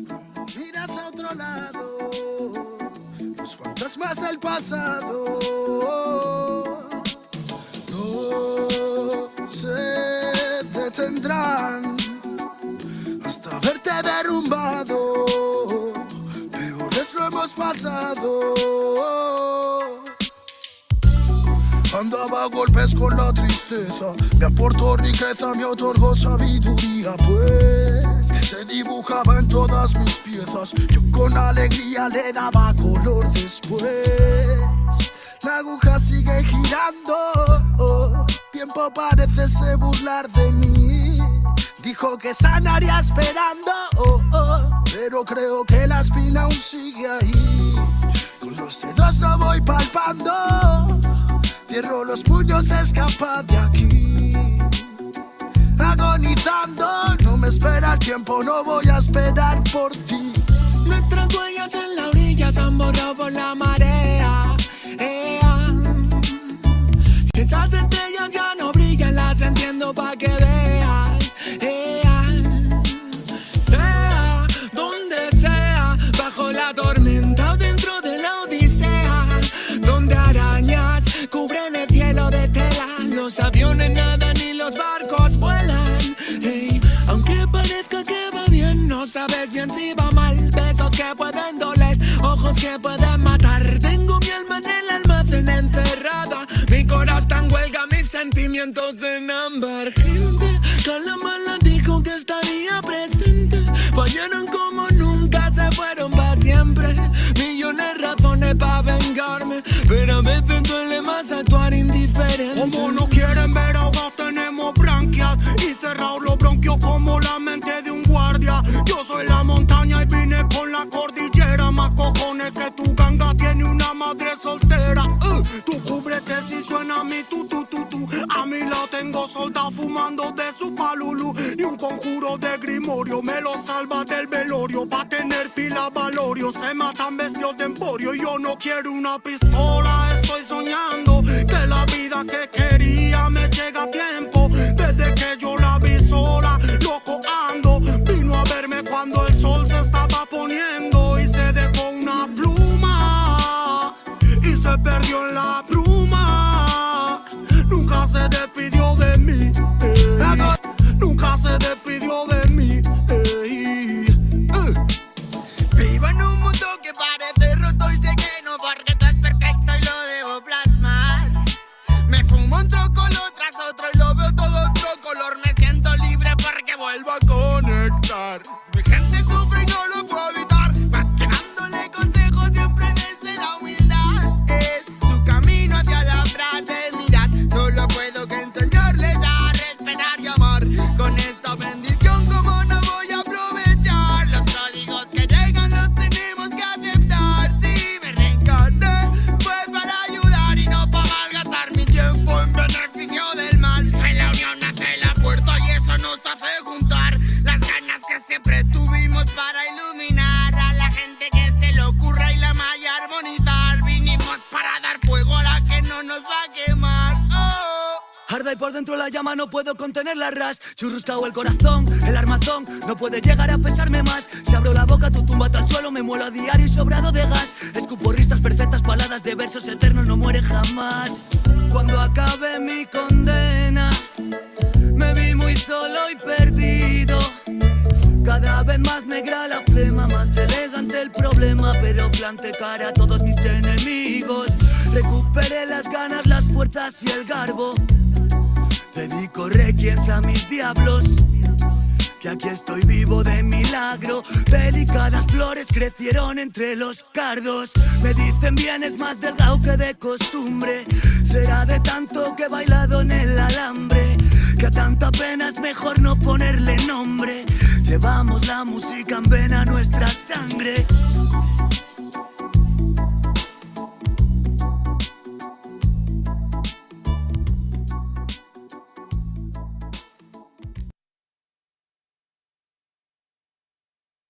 Cuando miras a otro lado, los fantasmas del pasado no se detendrán hasta verte derrumbado. Peores lo hemos pasado. Andaba a golpes con la tristeza, me aportó riqueza, me otorgó sabiduría, pues se dibujaba en todas mis piezas. Yo con alegría le daba color después. La aguja sigue girando, tiempo parece se burlar de mí. Dijo que sanaría esperando, pero creo que la espina aún sigue ahí. Con los dedos lo voy palpando, cierro los puños, escapa de aquí. Agonizando, no me espera el tiempo, no voy a esperar por ti. Nuestras huellas en la orilla se han borrado por la marea. Si esas estrellas ya no brillan, las entiendo pa' que veas. Sea donde sea, bajo la tormenta o dentro de la odisea, donde arañas cubren el cielo de tela, los aviones nadan y los barcos vuelan. Aunque parezca que va bien, no sabes bien si va mal. Besos que pueden doler, ojos que pueden matar. Tengo mi alma en el almacén encerrada, mi corazón está en huelga, mis sentimientos en ámbar. Gente, Calamala dijo que estaría presente. Fallaron como nunca, se fueron para siempre. Millones de razones para vengarme, pero a veces duele más actuar indiferente. Como no quieren ver ahogados, tenemos branquias y cerrados los bronquios como la mente de un guardia. Yo soy la montaña y vine con la cordillera. Más cojones que tu ganga tiene una madre soltera. Tú cúbrete si suena a mi tu. A mí la tengo solda fumando de su palulu. Y un conjuro de grimorio me lo salva del velorio. Pa' tener pila valorio, se matan vestidos de emporio. Y yo no quiero una pistola, estoy soñando que la vida que quería me llega a tiempo. Desde que yo la vi sola, loco ando. Vino a verme cuando el sol se estaba poniendo y se dejó una pluma y se perdió en la bruma. Nunca se despidió de mí, nunca se despidió de mí. Vivo en un mundo que parece roto y sé que no, porque todo es perfecto y lo debo plasmar. Me fumo un trócolo tras otro y lo veo todo otro color. Me siento libre porque vuelvo a conectar. Mi gente sufre y no lo puedo evitar, más que dándole consejos siempre desde la humildad. Es su camino hacia la fraternidad. Solo puedo que enseñarles a respetar y amar. Con esta bendición, como no voy a aprovechar los códigos que llegan, los tenemos que aceptar. Si me reencarné fue para ayudar y no para malgastar mi tiempo en beneficio del mal. En la unión nace la fuerza y eso nos hace juntar las ganas que siempre tuvimos para iluminar a la gente que se le ocurra y la malla armonizar. Vinimos para dar fuego a la que no nos va a quemar. Arda y por dentro la llama, no puedo contener la ras. Churruscao el corazón, el armazón no puede llegar a pesarme más. Si abro la boca, tu tumba al suelo, me muelo a diario y sobrado de gas. Escupo ristas perfectas, paladas de versos eternos, no mueren jamás. Cuando acabe mi condena, me vi muy solo y perdido. Cada vez más negra la flema, más elegante el problema, pero planté cara a todos mis enemigos. Recuperé las ganas, las fuerzas y el garbo. Dedico requiems a mis diablos, que aquí estoy vivo de milagro. Delicadas flores crecieron entre los cardos. Me dicen vienes más delgado que de costumbre. Será de tanto que he bailado en el alambre, que a tanta pena es mejor no ponerle nombre. Llevamos la música en vena, nuestra sangre.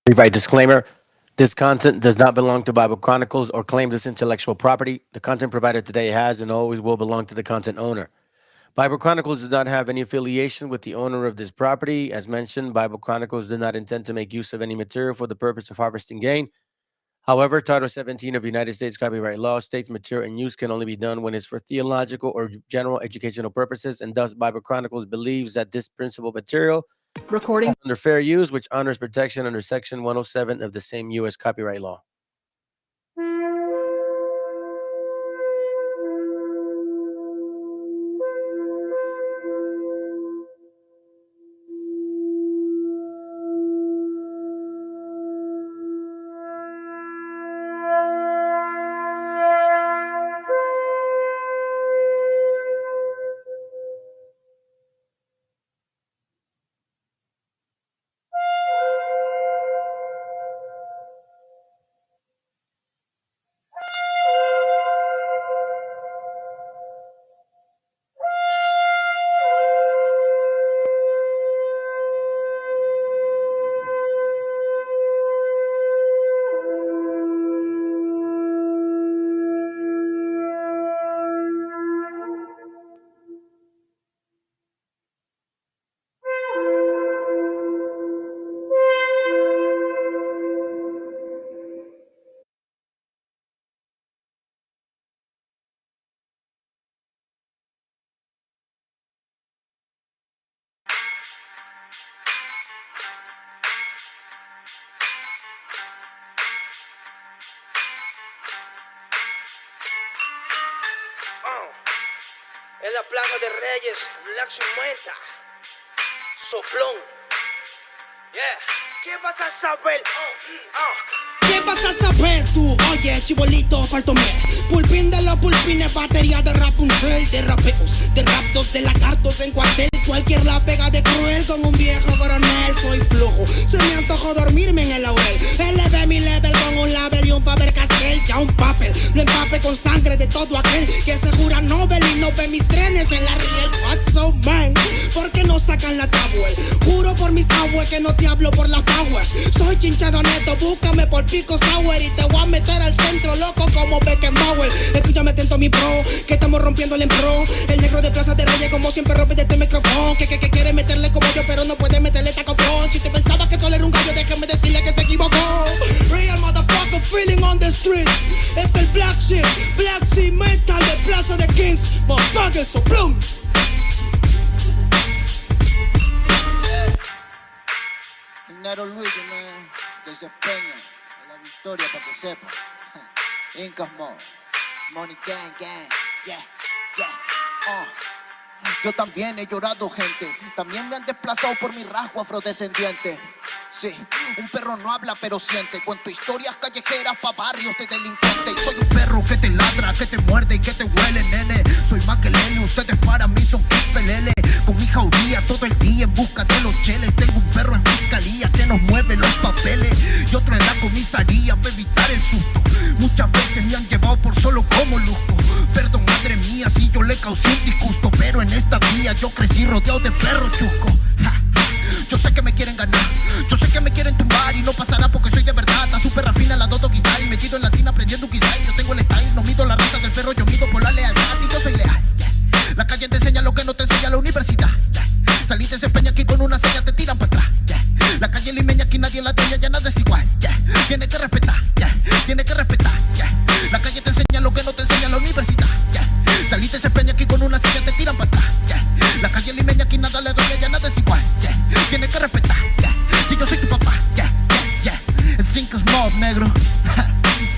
Rewrite disclaimer. This content does not belong to Bible Chronicles or claim this intellectual property. The content provided today has and always will belong to the content owner. Bible Chronicles does not have any affiliation with the owner of this property. As mentioned, Bible Chronicles did not intend to make use of any material for the purpose of harvesting gain. However, Title 17 of United States copyright law states material and use can only be done when it's for theological or general educational purposes, and thus Bible Chronicles believes that this principal material Recording. falls under fair use, which honors protection under Section 107 of the same U.S. copyright law. En la Plaza de Reyes, Black Sumenta, Soplón. Yeah. ¿Qué vas a saber? ¿Qué vas a saber tú? Oye, chibolito, faltome. Pulpín de los pulpines, batería de Rapunzel, de rapeos, de raptos, de lagartos en cuartel. Cualquier la pega de cruel con un viejo coronel. Soy flojo, se me antojó dormirme en el laurel. Elevé mi level con un label y un Faber-Castell. Ya un papel, lo empape con sangre de todo aquel que se jura Nobel y no ve mis trenes en la riel. What's so man? ¿Por qué no sacan la tablet? Juro por mis aguas que no te hablo por las powers. Soy chinchado neto, búscame por pico sour y te voy a meter al centro loco como Beckenbauer. Escúchame atento mi bro, que estamos rompiéndole en pro. El negro de Plaza de Reyes como siempre rompe de este micrófono. Que quiere meterle como yo pero no puede meterle tacopón. Si te pensaba que solo era un gallo, déjame decirle que se equivocó. Real motherfucker feeling on the street. Es el black shit, black sea metal de Plaza de Kings. Motherfucker soplón. Dinero Luigi, man, desde Peña, a la victoria, para que sepa. Incas Mo, it's money gang, gang, yeah, yeah, Yo también he llorado, gente. También me han desplazado por mi rasgo afrodescendiente. Sí, un perro no habla pero siente. Cuento historias callejeras pa' barrios de delincuentes. Soy un perro que te ladra, que te muerde y que te huele, nene. Soy más que Lele, ustedes para mí son pelele. Con mi jauría todo el día en busca de los cheles. Tengo un perro en fiscalía que nos mueve los papeles y otro en la comisaría para evitar el susto. Muchas veces me han llevado por solo como luzco. Perdón, madre mía, si yo le causé un disgusto, pero en esta vía yo crecí rodeado de perros chuscos. Yo sé que me quieren ganar, yo sé que me quieren tumbar y no pasará porque soy de verdad. Está súper rafina la Dodo Style, metido en latina aprendiendo un quizá. Yo tengo el style, no mido la raza del perro, yo mido por la lealtad y yo soy leal. Yeah. La calle te enseña lo que no te enseña la universidad. Yeah. Salí de ese peña aquí con una seña, te tiran para atrás. Yeah. La calle limeña aquí nadie la teña, ya nada es igual. Yeah. Tiene que respetar, yeah. Tiene que respetar. Yeah. La calle te enseña lo que no te enseña la universidad. Yeah. Salí de ese peña aquí con una seña, te tiran para atrás. Yeah. La calle limeña aquí nada le doy, ya nada es igual. Yeah. Tiene que respetar, yeah. Si yo soy tu papá, yeah, yeah, yeah. Es Incas Mob, negro.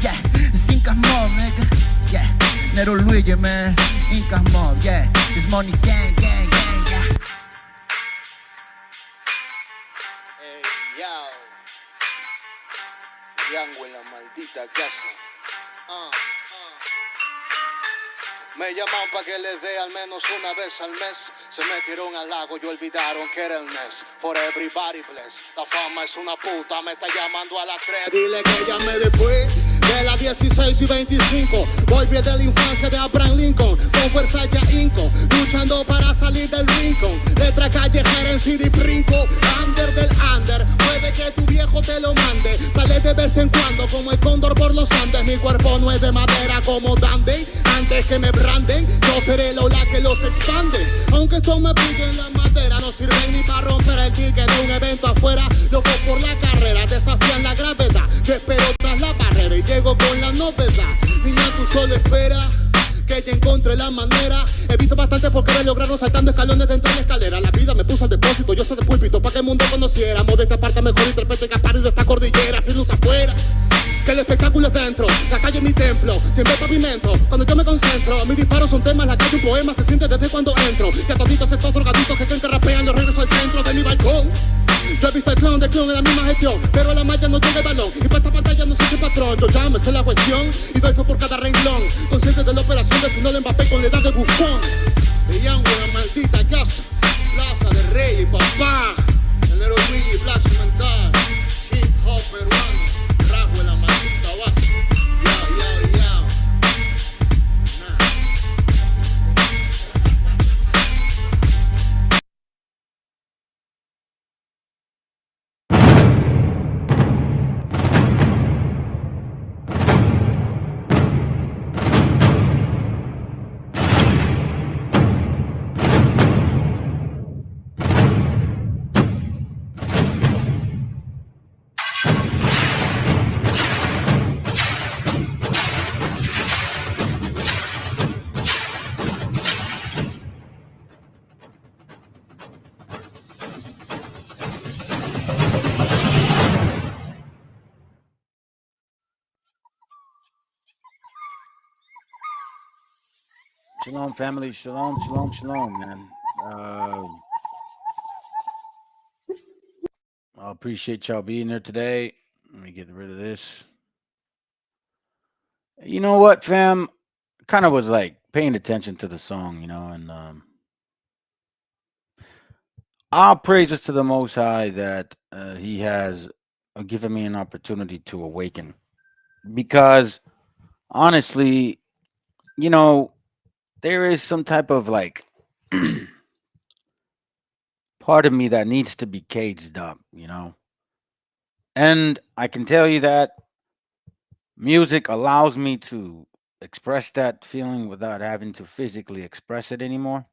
Yeah, es Incas Mob, nigga. Yeah, Nero Luigi, man. Incas Mob, yeah. It's money gang, gang, gang, yeah. Hey, yo. Yango en la maldita casa. Me llaman pa' que les dé al menos una vez al mes. Se metieron al lago y olvidaron que era el mes. For everybody bless. La fama es una puta, me está llamando a las 3. Dile que llame después. de las 16 y 25. Volví de la infancia de Abraham Lincoln, con fuerza ya inco, luchando para salir del rincón. Letra callejera en CD brinco, under del under. Puede que tu viejo te lo mande, sale de vez en cuando como el cóndor por los Andes. Mi cuerpo no es de madera como Dandy, antes que me branden, yo seré la ola que los expande. Aunque esto me pique en la madera, no sirve ni para romper el ticket de un evento afuera. Loco por la carrera, desafían la gravedad. Yo espero tras la barrera y llego con la novedad. Niña, tú solo espera que ya encontré la manera. He visto bastante por querer lograrlo saltando escalones dentro de la escalera. La vida me puso al depósito, yo soy de púlpito para que el mundo conociéramos de esta parte mejor intérprete que parido de esta cordillera. Sin luz afuera, que el espectáculo es dentro, la calle es mi templo, tiembla el pavimento, cuando yo me concentro, mis disparos son temas, la calle un poema, se siente desde cuando entro, y a toditos estos drogaditos que creen que rapean, los regreso al centro de mi balcón. Yo he visto el clon de clon en la misma gestión, pero a la malla no llega el balón, y para esta pantalla no soy el patrón, yo ya me sé la cuestión, y doy fe por cada renglón, consciente de la operación del final Mbappé con la edad de bufón, de Young, la maldita casa, plaza de rey y papá, el Nero Luigi, Black Cimental, hip hop peruano. Rasgo en la maldita base. Yao, yao, yao. Shalom, family. Shalom, shalom, shalom, man. I appreciate y'all being here today. Let me get rid of this. You know what, fam? Kind of was like paying attention to the song, and all praises to the Most High that He has given me an opportunity to awaken. Because honestly, there is some type of like part of me that needs to be caged up, And I can tell you that music allows me to express that feeling without having to physically express it anymore.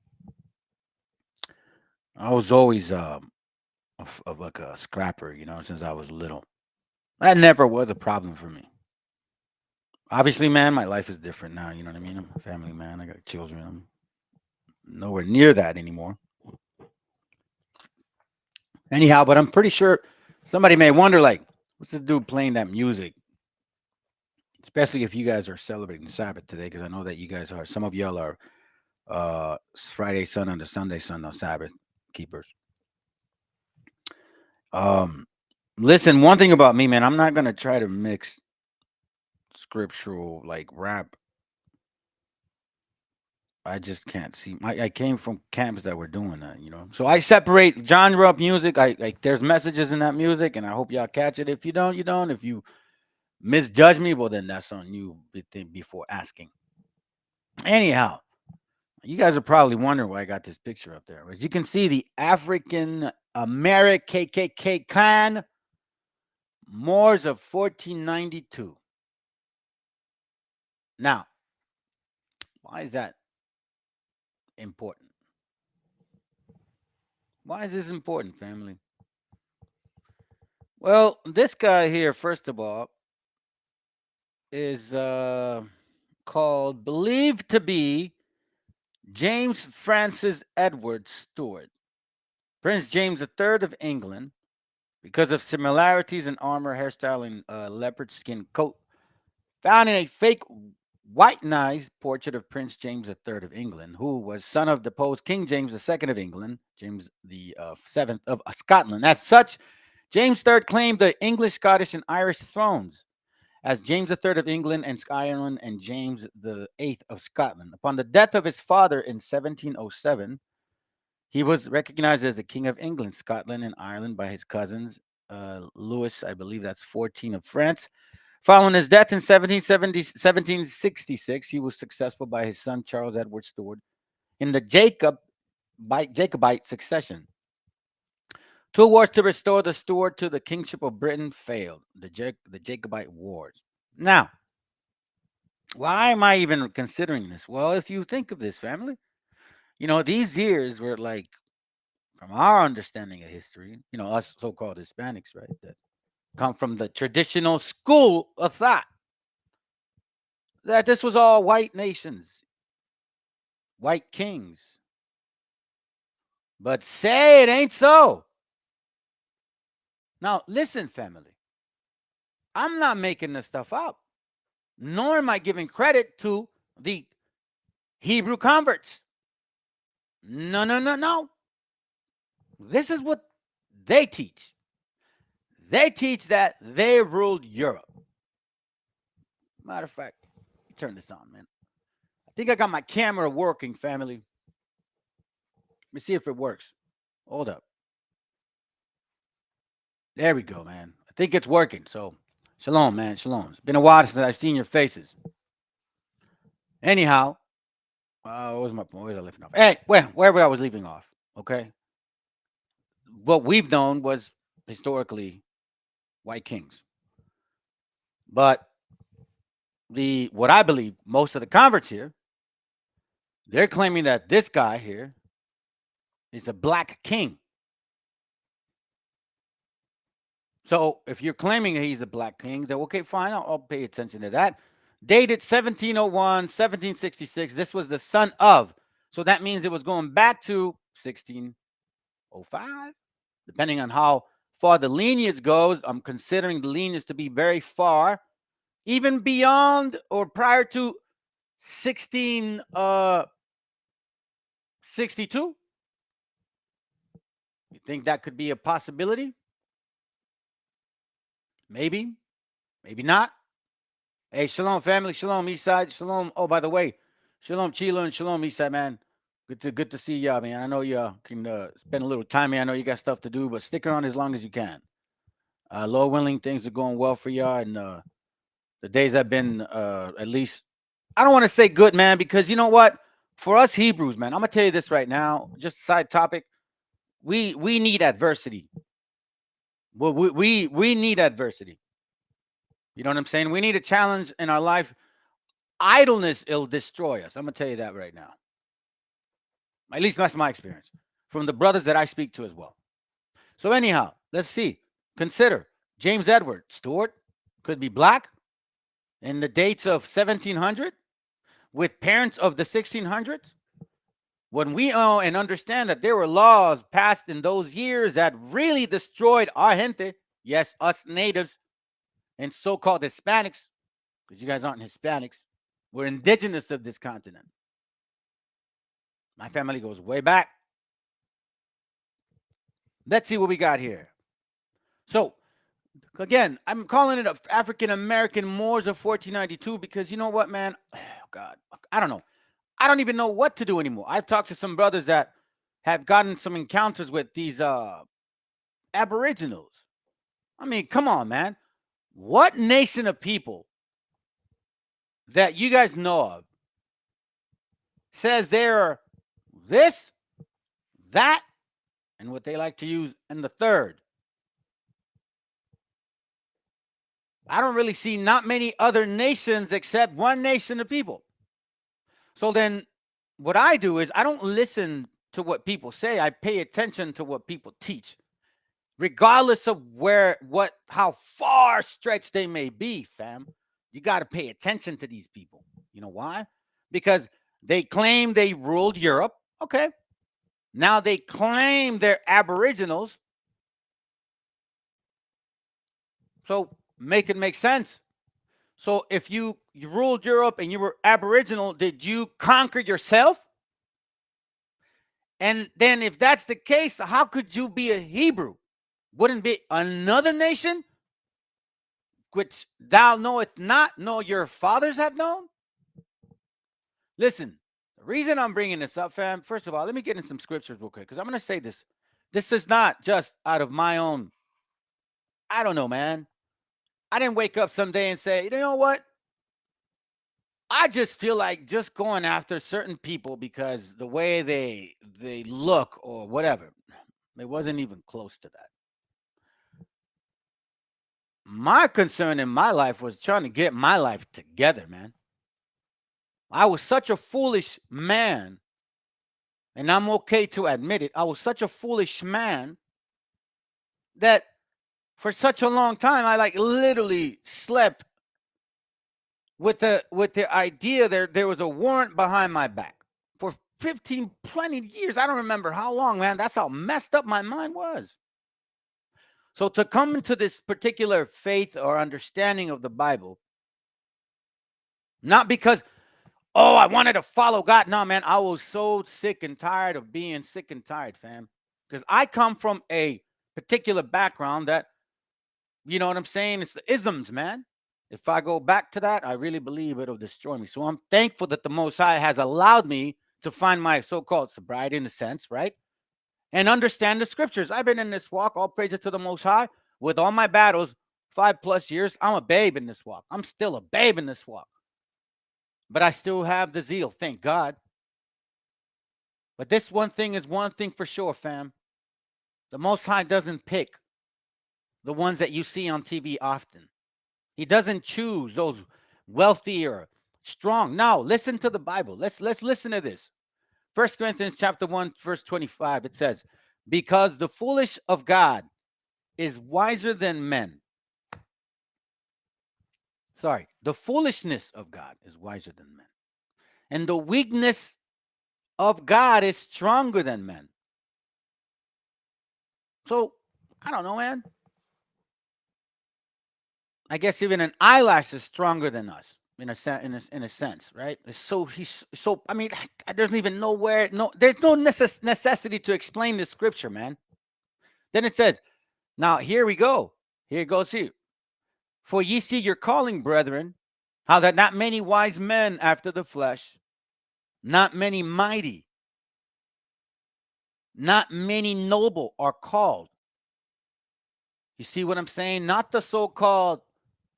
I was always of like a scrapper, since I was little. That never was a problem for me. Obviously, man, my life is different now. You know what I mean? I'm a family man. I got children. I'm nowhere near that anymore. Anyhow, but I'm pretty sure somebody may wonder, like, what's this dude playing that music? Especially if you guys are celebrating Sabbath today, because I know that you guys are. Some of y'all are Friday sun and the Sunday sun on Sabbath keepers. Listen, one thing about me, man, I'm not gonna try to mix scriptural like rap. I just can't see. I came from camps that were doing that, So I separate genre of music. I like there's messages in that music, and I hope y'all catch it. If you don't, you don't. If you misjudge me, well, then that's on you before asking. Anyhow, you guys are probably wondering why I got this picture up there. As you can see, the African Amerikkkan Moors of 1492. Now, why is that important? Why is this important, family? Well, this guy here, first of all, is believed to be James Francis Edward Stuart, Prince James III of England, because of similarities in armor, hairstyle, and leopard skin coat found in a fake whitenized portrait of Prince James III of England, who was son of deposed King James II of England, James the VII of Scotland. As such, James III claimed the English, Scottish, and Irish thrones as James III of England and Ireland and James VIII of Scotland. Upon the death of his father in 1707, he was recognized as the King of England, Scotland, and Ireland by his cousins, Louis, I believe that's 14 of France, Following his death in 1766, he was successful by his son Charles Edward Stuart in the Jacobite succession. Two wars to restore the Stuart to the kingship of Britain failed, the Jacobite Wars. Now, why am I even considering this? Well, if you think of this, family, these years were like, from our understanding of history, us so-called Hispanics, right, that come from the traditional school of thought, that this was all white nations, white kings. But say it ain't so. Now, listen, family. I'm not making this stuff up, nor am I giving credit to the Hebrew converts. No, no, no, no. This is what they teach. They teach that they ruled Europe. Matter of fact, turn this on, man. I think I got my camera working, family. Let me see if it works. Hold up. There we go, man. I think it's working. So, shalom, man. Shalom. It's been a while since I've seen your faces. Anyhow, where's my point? Where's I leaving off? Hey, wherever I was leaving off, okay? What we've known was historically white kings. But what I believe, most of the converts here, they're claiming that this guy here is a black king. So if you're claiming he's a black king, then okay, fine, I'll pay attention to that. Dated 1701, 1766. This was the son of. So that means it was going back to 1605, depending on how far the lineage goes. I'm considering the lineage to be very far, even beyond or prior to 1662. You think that could be a possibility? Maybe, maybe not. Hey, shalom, family. Shalom, Eastside. Shalom. Oh, by the way, shalom, Chila, and shalom, Eastside, man. Good to see y'all, man. I know you can spend a little time here. I know you got stuff to do, but stick around as long as you can. Lord willing, things are going well for y'all, and the days have been at least, I don't want to say good, man, because you know what? For us Hebrews, man, I'm gonna tell you this right now. Just a side topic. We need adversity. Well, we need adversity. You know what I'm saying? We need a challenge in our life. Idleness, it'll destroy us. I'm going to tell you that right now. At least that's my experience from the brothers that I speak to as well. So anyhow, let's see. Consider James Edward Stuart could be black in the dates of 1700 with parents of the 1600s. When we know and understand that there were laws passed in those years that really destroyed our gente, yes, us natives, and so-called Hispanics, because you guys aren't Hispanics, we're indigenous of this continent. My family goes way back. Let's see what we got here. So, again, I'm calling it African American Moors of 1492 because you know what, man? Oh, God, I don't know. I don't even know what to do anymore. I've talked to some brothers that have gotten some encounters with these Aboriginals. I mean, come on, man. What nation of people that you guys know of says they're this, that, and what they like to use in the third? I don't really see not many other nations except one nation of people. So then what I do is I don't listen to what people say. I pay attention to what people teach. Regardless of how far stretched they may be, fam, you got to pay attention to these people. You know why? Because they claim they ruled Europe. Okay. Now they claim they're Aboriginals. So make it make sense. So if you ruled Europe and you were Aboriginal, did you conquer yourself? And then if that's the case, how could you be a Hebrew? Wouldn't be another nation which thou knowest not, nor your fathers have known? Listen, the reason I'm bringing this up, fam, first of all, let me get in some scriptures real quick because I'm going to say this. This is not just out of my own, I don't know, man. I didn't wake up someday and say, you know what? I just feel like just going after certain people because the way they look or whatever. It wasn't even close to that. My concern in my life was trying to get my life together, man. I was such a foolish man, and I'm okay to admit it. I was such a foolish man that for such a long time I like literally slept with the idea there was a warrant behind my back for 15, 20 years. I don't remember how long, man. That's how messed up my mind was. So to come into this particular faith or understanding of the Bible, not because, oh, I wanted to follow God. No, man, I was so sick and tired of being sick and tired, fam. Because I come from a particular background that, you know what I'm saying? It's the isms, man. If I go back to that, I really believe it'll destroy me. So I'm thankful that the Most High has allowed me to find my so-called sobriety in a sense, right? And understand the scriptures. I've been in this walk, all praises to the Most High, with all my battles, 5+ years. I'm a babe in this walk. I'm still a babe in this walk. But I still have the zeal, thank God. But this one thing is one thing for sure, fam. The Most High doesn't pick the ones that you see on TV often. He doesn't choose those wealthy or strong. No, listen to the Bible. Let's listen to this. 1 Corinthians chapter 1, verse 25, it says, because the foolish of God is wiser than men. Sorry, the foolishness of God is wiser than men. And the weakness of God is stronger than men. So, I don't know, man. I guess even an eyelash is stronger than us in a sense, right? He's so. I mean, there's even nowhere. No, there's no necessity to explain the scripture, man. Then it says, now here we go. Here it goes here. For ye see your calling, brethren, how that not many wise men after the flesh, not many mighty, not many noble are called. You see what I'm saying? Not the so-called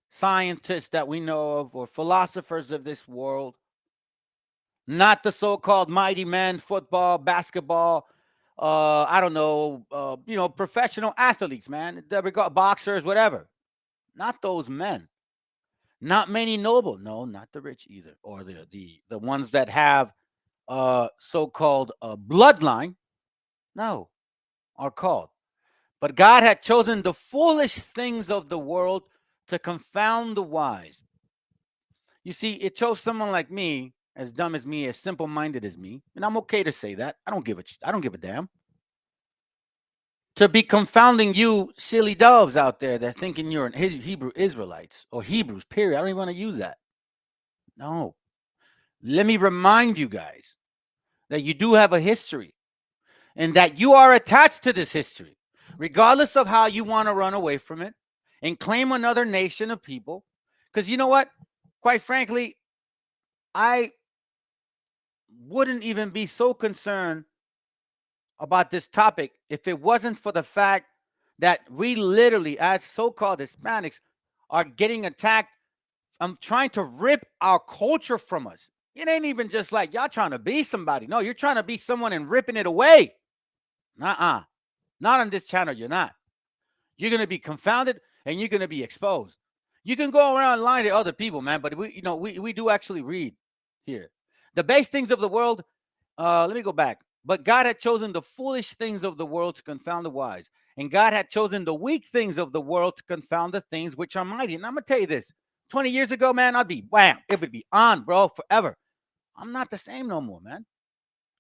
scientists that we know of or philosophers of this world, not the so-called mighty men, football, basketball, I don't know, professional athletes, man, boxers, whatever. Not those men. Not many noble. No, not the rich either, or the ones that have so-called bloodline. No, are called. But God had chosen the foolish things of the world to confound the wise. You see, it chose someone like me, as dumb as me, as simple-minded as me, and I'm okay to say that. I don't give a damn. To be confounding you silly doves out there that thinking you're an Hebrew Israelites or Hebrews, period. I don't even want to use that. No. Let me remind you guys that you do have a history and that you are attached to this history, regardless of how you want to run away from it and claim another nation of people. Because you know what? Quite frankly, I wouldn't even be so concerned about this topic if it wasn't for the fact that we literally, as so-called Hispanics, are getting attacked. I'm trying to rip our culture from us. It ain't even just like y'all trying to be somebody. No, you're trying to be someone and ripping it away. Not on this channel, you're not. You're going to be confounded and you're going to be exposed. You can go around lying to other people, man, but we do actually read here. The base things of the world, let me go back. But God had chosen the foolish things of the world to confound the wise. And God had chosen the weak things of the world to confound the things which are mighty. And I'm going to tell you this. 20 years ago, man, I'd be, wham, it would be on, bro, forever. I'm not the same no more, man.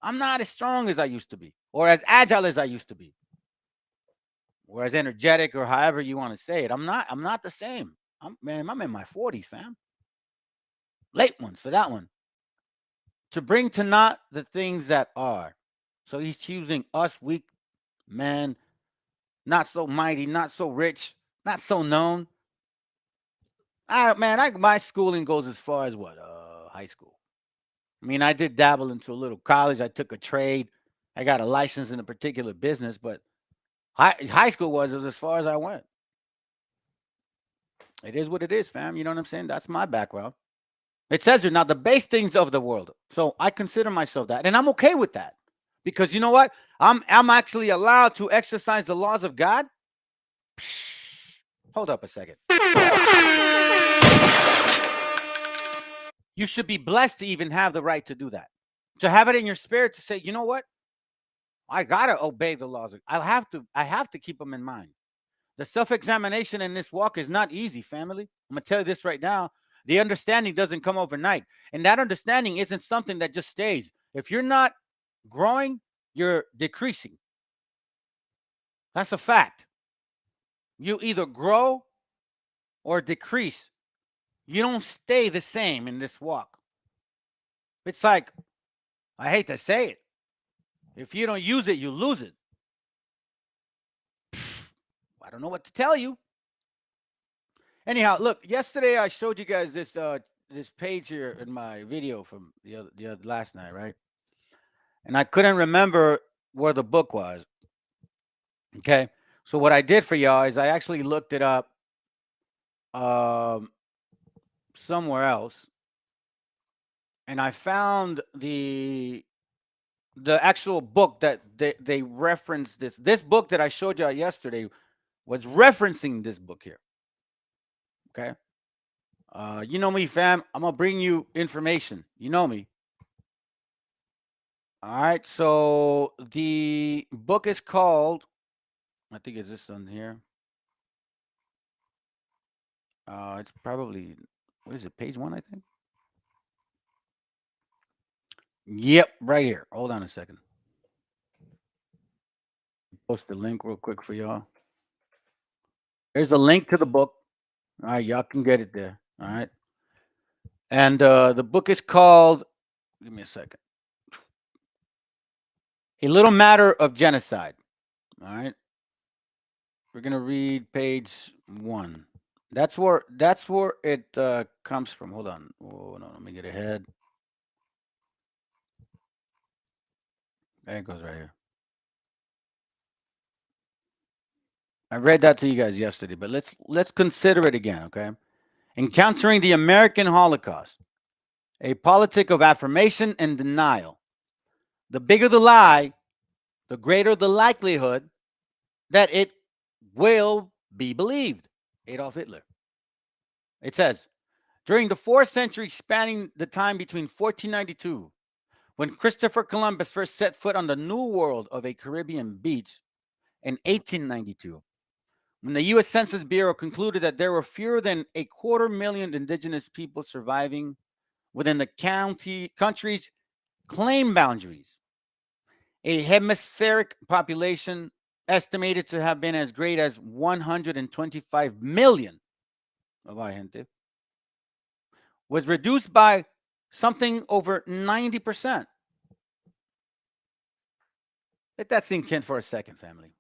I'm not as strong as I used to be or as agile as I used to be or as energetic or however you want to say it. I'm not the same. I'm in my 40s, fam. Late ones for that one. To bring to naught the things that are. So he's choosing us weak men, not so mighty, not so rich, not so known. My schooling goes as far as what? High school. I mean, I did dabble into a little college. I took a trade. I got a license in a particular business, but high school was as far as I went. It is what it is, fam. You know what I'm saying? That's my background. It says here, now the base things of the world. So I consider myself that. And I'm okay with that. Because you know what? I'm actually allowed to exercise the laws of God. Hold up a second. You should be blessed to even have the right to do that. To have it in your spirit to say, you know what? I gotta obey the laws. I have to keep them in mind. The self-examination in this walk is not easy, family. I'm gonna tell you this right now. The understanding doesn't come overnight. And that understanding isn't something that just stays. If you're not growing, you're decreasing. That's a fact. You either grow or decrease. You don't stay the same in this walk. It's like, I hate to say it. If you don't use it, you lose it. I don't know what to tell you. Anyhow, look, yesterday I showed you guys this this page here in my video from the other last night, right? And I couldn't remember where the book was. Okay. So what I did for y'all is I actually looked it up somewhere else, and I found the actual book that they referenced this book that I showed y'all yesterday was referencing this book here. Okay. You know me, fam. I'm gonna bring you information. You know me. All right. So the book is called, I think it's this one here. It's probably, what is it? Page 1, I think. Yep, right here. Hold on a second. Post the link real quick for y'all. There's a link to the book. All right, y'all can get it there. All right. And the book is called, give me a second. A Little Matter of Genocide. All right. We're gonna read page 1. That's where it comes from. Hold on. Oh no, let me get ahead. There it goes right here. I read that to you guys yesterday, but let's consider it again, okay? Encountering the American Holocaust, a politic of affirmation and denial. The bigger the lie, the greater the likelihood that it will be believed. Adolf Hitler. It says, during the 4th century spanning the time between 1492, when Christopher Columbus first set foot on the new world of a Caribbean beach, in 1892, when the U.S. Census Bureau concluded that there were fewer than 250,000 indigenous people surviving within the country's claim boundaries, a hemispheric population estimated to have been as great as 125 million of our gente was reduced by something over 90%. Let that sink in for a second, family.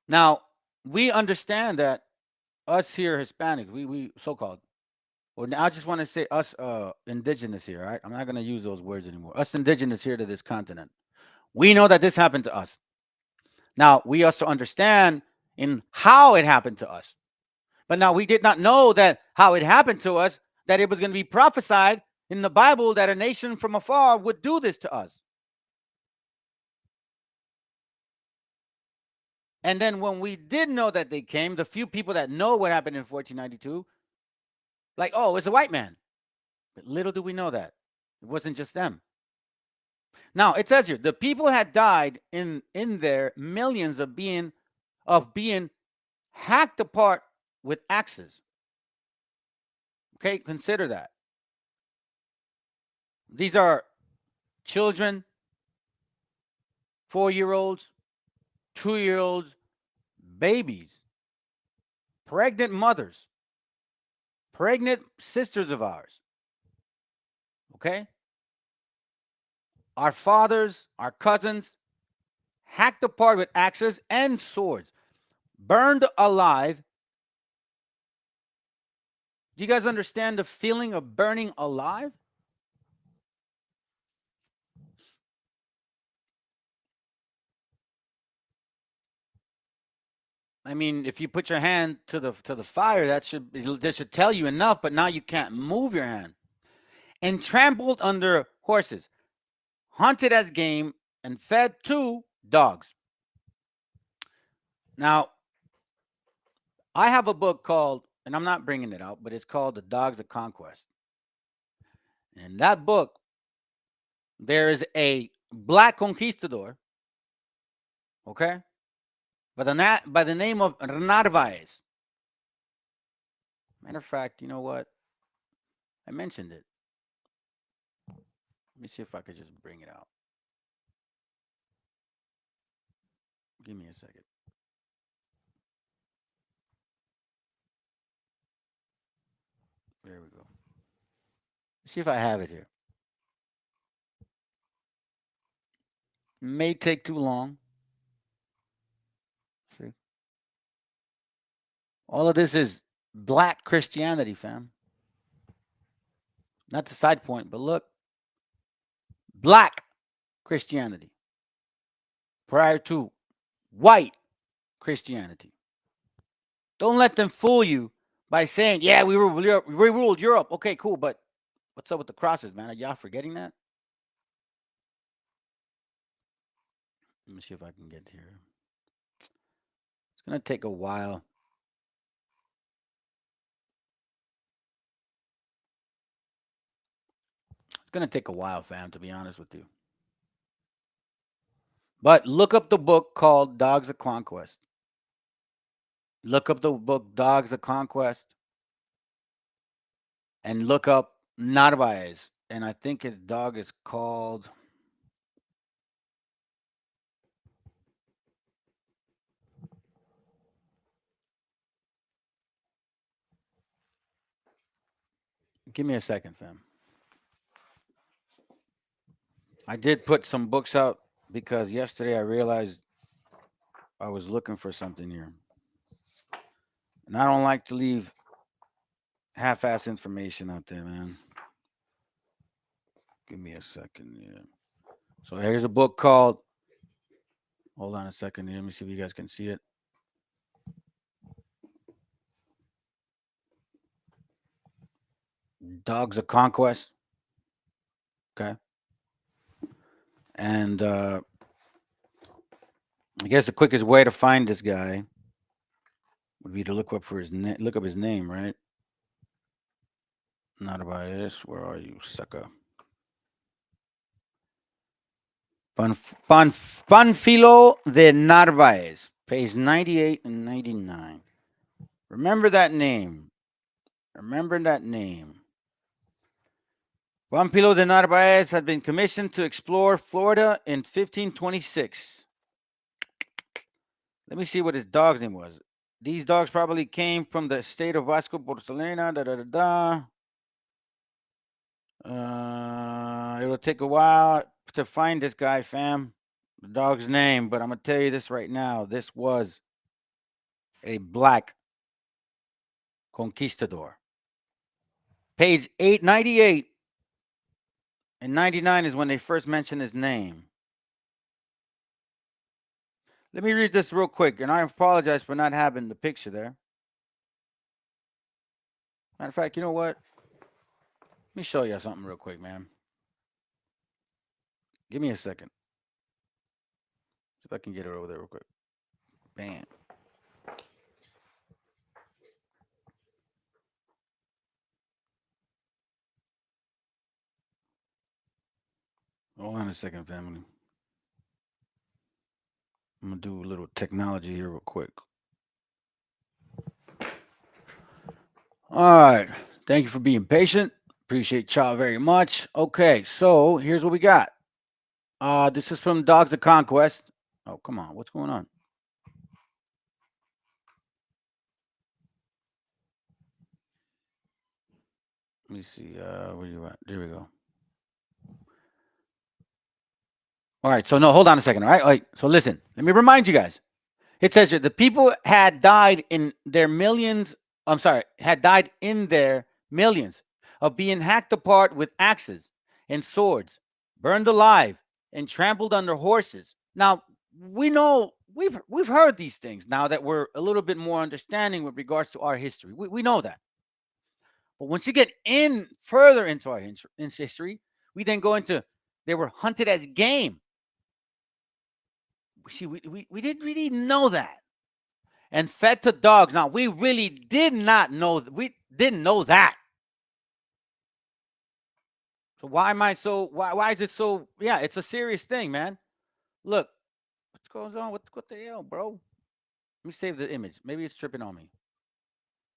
Now, we understand that us here Hispanics, we so-called, or I just want to say us indigenous here, right? I'm not going to use those words anymore. Us indigenous here to this continent. We know that this happened to us. Now, we also understand in how it happened to us. But now we did not know that how it happened to us, that it was going to be prophesied in the Bible that a nation from afar would do this to us. And then when we did know that they came, the few people that know what happened in 1492, like, oh, it's a white man. But little do we know that it wasn't just them. Now it says here, the people had died in their millions of being hacked apart with axes. Okay, consider that. These are children, 4-year-olds, 2-year-olds, babies, pregnant mothers, pregnant sisters of ours. Okay? Our fathers, our cousins, hacked apart with axes and swords, burned alive. Do you guys understand the feeling of burning alive? I mean, if you put your hand to the fire, that should tell you enough. But now you can't move your hand. And trampled under horses, hunted as game, and fed to dogs. Now, I have a book called, and I'm not bringing it out, but it's called The Dogs of Conquest. In that book, there is a black conquistador, okay, by the name of Narvaez. Matter of fact, you know what? I mentioned it. Let me see if I could just bring it out. Give me a second. There we go. Let's see if I have it here. May take too long. See? All of this is black Christianity, fam. Not the side point, but look. Black Christianity prior to white Christianity. Don't let them fool you by saying, yeah, we ruled Europe. Okay, cool, but what's up with the crosses, man? Are y'all forgetting that? Let me see if I can get here. It's going to take a while. It's going to take a while, fam, to be honest with you. But look up the book called Dogs of Conquest. Look up the book Dogs of Conquest. And look up Narvaez. And I think his dog is called... Give me a second, fam. I did put some books out because yesterday I realized I was looking for something here. And I don't like to leave half-ass information out there, man. Give me a second here. So here's a book called... Hold on a second here. Let me see if you guys can see it. Dogs of Conquest. Okay. And I guess the quickest way to find this guy would be to look up his name, right? Not about this. Where are you, sucker? Panfilo de Narvaez, page 98 and 99. Remember that name. Remember that name. Panfilo de Narvaez had been commissioned to explore Florida in 1526. Let me see what his dog's name was. These dogs probably came from the state of Vasco Porcelana. It'll take a while to find this guy, fam. The dog's name, but I'm gonna tell you this right now. This was a black conquistador. Page 898 and 99 is when they first mentioned his name. Let me read this real quick, and I apologize for not having the picture there. Matter of fact, you know what? Let me show you something real quick, man. Give me a second. See if I can get it over there real quick. Bam. Hold on a second, family. I'm going to do a little technology here real quick. All right. Thank you for being patient. Appreciate y'all very much. Okay, so here's what we got. This is from Dogs of Conquest. Oh, come on. What's going on? Let me see. Where you at? There we go. All right. So, no, hold on a second. All right. All right. So, listen. Let me remind you guys. It says here, the people had died in their millions. I'm sorry. Had died in their millions of being hacked apart with axes and swords, burned alive, and trampled under horses. Now, we know we've heard these things now that we're a little bit more understanding with regards to our history. We know that. But once you get in further into our history, we then go into they were hunted as game. See, we didn't really know that. And fed to dogs. Now, we really did not know. We didn't know that. So why am I so? Why is it so? Yeah, it's a serious thing, man. Look, what goes on? What the hell, bro? Let me save the image. Maybe it's tripping on me.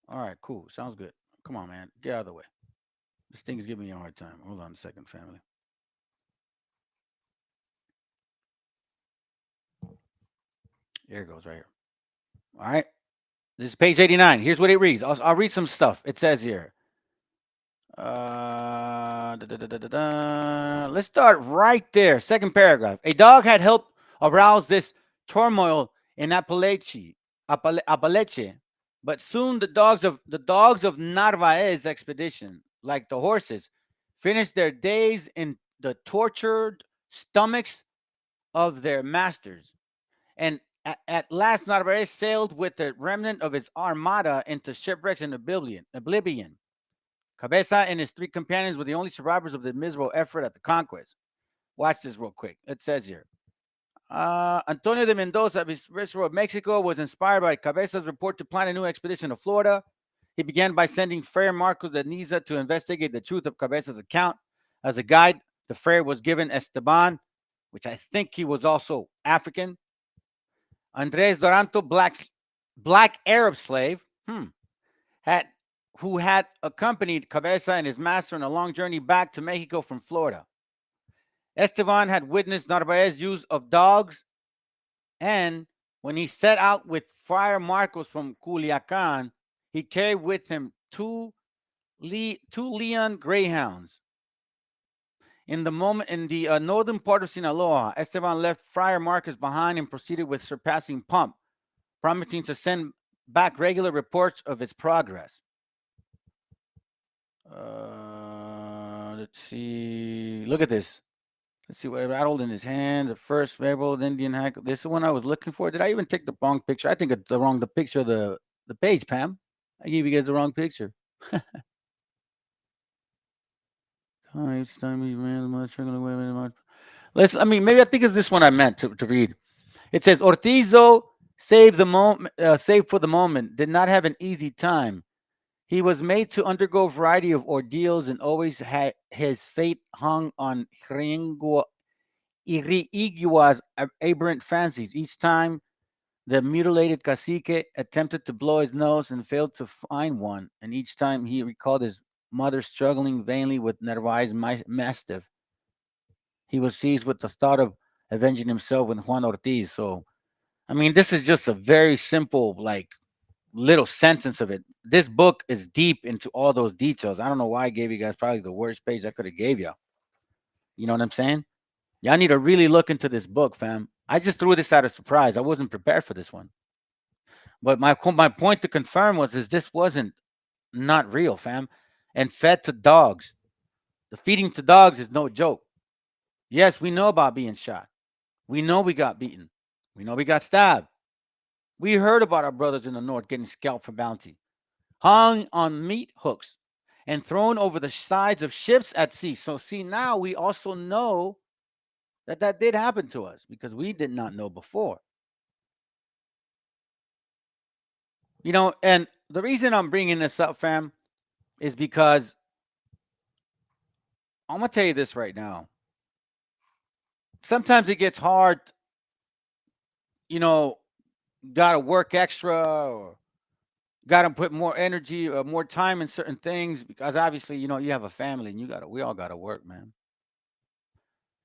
All right, cool. Sounds good. Come on, man. Get out of the way. This thing is giving me a hard time. Hold on a second, family. Here it goes, right here. All right. This is page 89. Here's what it reads. I'll read some stuff. It says here. Let's start right there. Second paragraph. A dog had helped arouse this turmoil in Appalachia, but soon the dogs of Narvaez expedition, like the horses, finished their days in the tortured stomachs of their masters. And at last, Narvaez sailed with the remnant of his armada into shipwrecks and oblivion. Cabeza and his 3 companions were the only survivors of the miserable effort at the conquest. Watch this real quick. It says here. Antonio de Mendoza, viceroy of Mexico, was inspired by Cabeza's report to plan a new expedition to Florida. He began by sending Friar Marcos de Niza to investigate the truth of Cabeza's account. As a guide, the friar was given Esteban, which I think he was also African. Andres Doranto, black Arab slave, who had accompanied Cabeza and his master on a long journey back to Mexico from Florida. Esteban had witnessed Narvaez's use of dogs, and when he set out with Friar Marcos from Culiacan, he carried with him two Leon greyhounds. In the northern part of Sinaloa, Esteban left Friar Marcos behind and proceeded with surpassing pomp, promising to send back regular reports of its progress. Let's see. Look at this. Let's see what rattled in his hand. The first rebel Indian hack. This is the one I was looking for. Did I even take the wrong picture? I think it's the picture of the page, Pam. I gave you guys the wrong picture. Let's. Maybe I think it's this one I meant to read. It says Ortizo saved for the moment. Did not have an easy time. He was made to undergo a variety of ordeals and always had his fate hung on Irigua's aberrant fancies. Each time the mutilated cacique attempted to blow his nose and failed to find one, and each time he recalled his mother struggling vainly with Narvaez's mastiff. He was seized with the thought of avenging himself with Juan Ortiz. So, this is just a very simple, little sentence of it. This book is deep into all those details. I don't know why I gave you guys probably the worst page I could have gave you. You know what I'm saying? Y'all need to really look into this book, fam. I just threw this out of surprise. I wasn't prepared for this one. But my point to confirm was this wasn't not real, fam. And fed to dogs. The feeding to dogs is no joke. Yes, we know about being shot. We know we got beaten. We know we got stabbed. We heard about our brothers in the north getting scalped for bounty, hung on meat hooks, and thrown over the sides of ships at sea. So see, now we also know that did happen to us because we did not know before. And the reason I'm bringing this up, fam, is because I'm going to tell you this right now. Sometimes it gets hard, got to work extra or got to put more energy or more time in certain things because obviously, you have a family and we all got to work, man.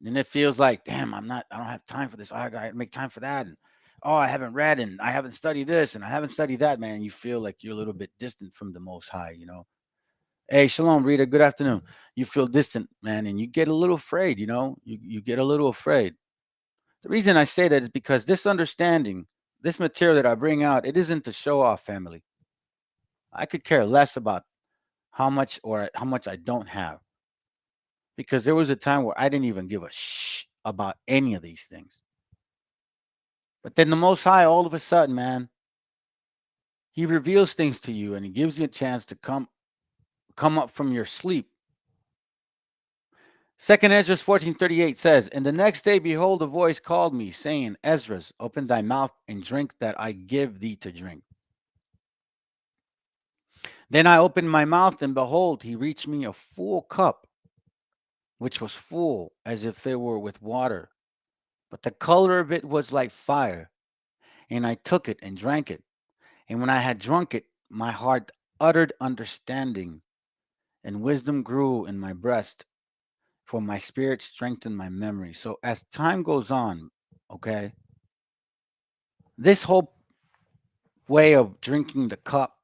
And it feels like, damn, I don't have time for this. I got to make time for that. And, I haven't read and I haven't studied this and I haven't studied that, man. You feel like you're a little bit distant from the Most High, Hey, shalom, Rita. Good afternoon. You feel distant, man, and you get a little afraid, you get a little afraid. The reason I say that is because this understanding, this material that I bring out, it isn't to show off, family. I could care less about how much I don't have. Because there was a time where I didn't even give a about any of these things. But then the Most High, all of a sudden, man, he reveals things to you and he gives you a chance to come up from your sleep. 2nd Ezra 14:38 says, "And the next day, behold, a voice called me, saying, Esdras, open thy mouth and drink that I give thee to drink. Then I opened my mouth, and behold, he reached me a full cup, which was full as if it were with water. But the color of it was like fire. And I took it and drank it. And when I had drunk it, my heart uttered understanding, and wisdom grew in my breast, for my spirit strengthened my memory." So as time goes on, okay, this whole way of drinking the cup,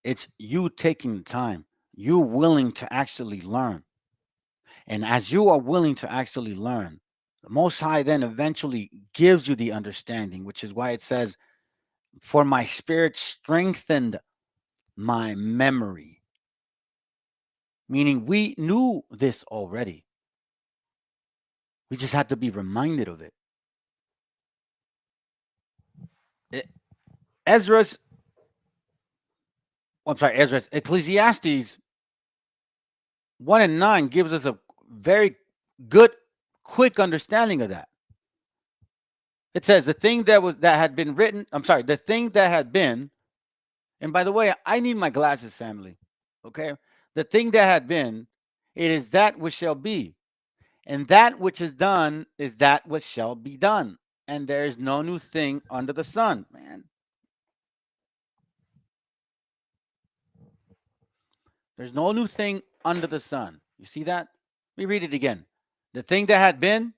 it's you taking the time, you willing to actually learn. And as you are willing to actually learn, the Most High then eventually gives you the understanding, which is why it says, "For my spirit strengthened my memory." Meaning we knew this already. We just had to be reminded of it. Ezra's Ecclesiastes 1 and 9 gives us a very good, quick understanding of that. It says the thing that had been written, the thing that had been, and by the way, I need my glasses, family. Okay? The thing that had been, it is that which shall be. And that which is done is that which shall be done. And there is no new thing under the sun. Man. There's no new thing under the sun. You see that? Let me read it again. The thing that had been,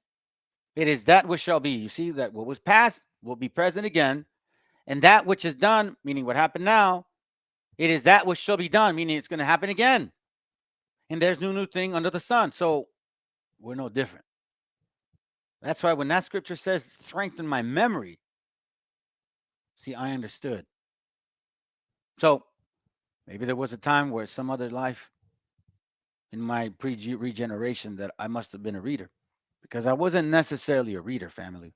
it is that which shall be. You see that what was past will be present again. And that which is done, meaning what happened now, it is that which shall be done, meaning it's going to happen again. And there's no new thing under the sun. So we're no different. That's why when that scripture says, strengthen my memory, see, I understood. So maybe there was a time where some other life in my pre-regeneration that I must have been a reader, because I wasn't necessarily a reader, family.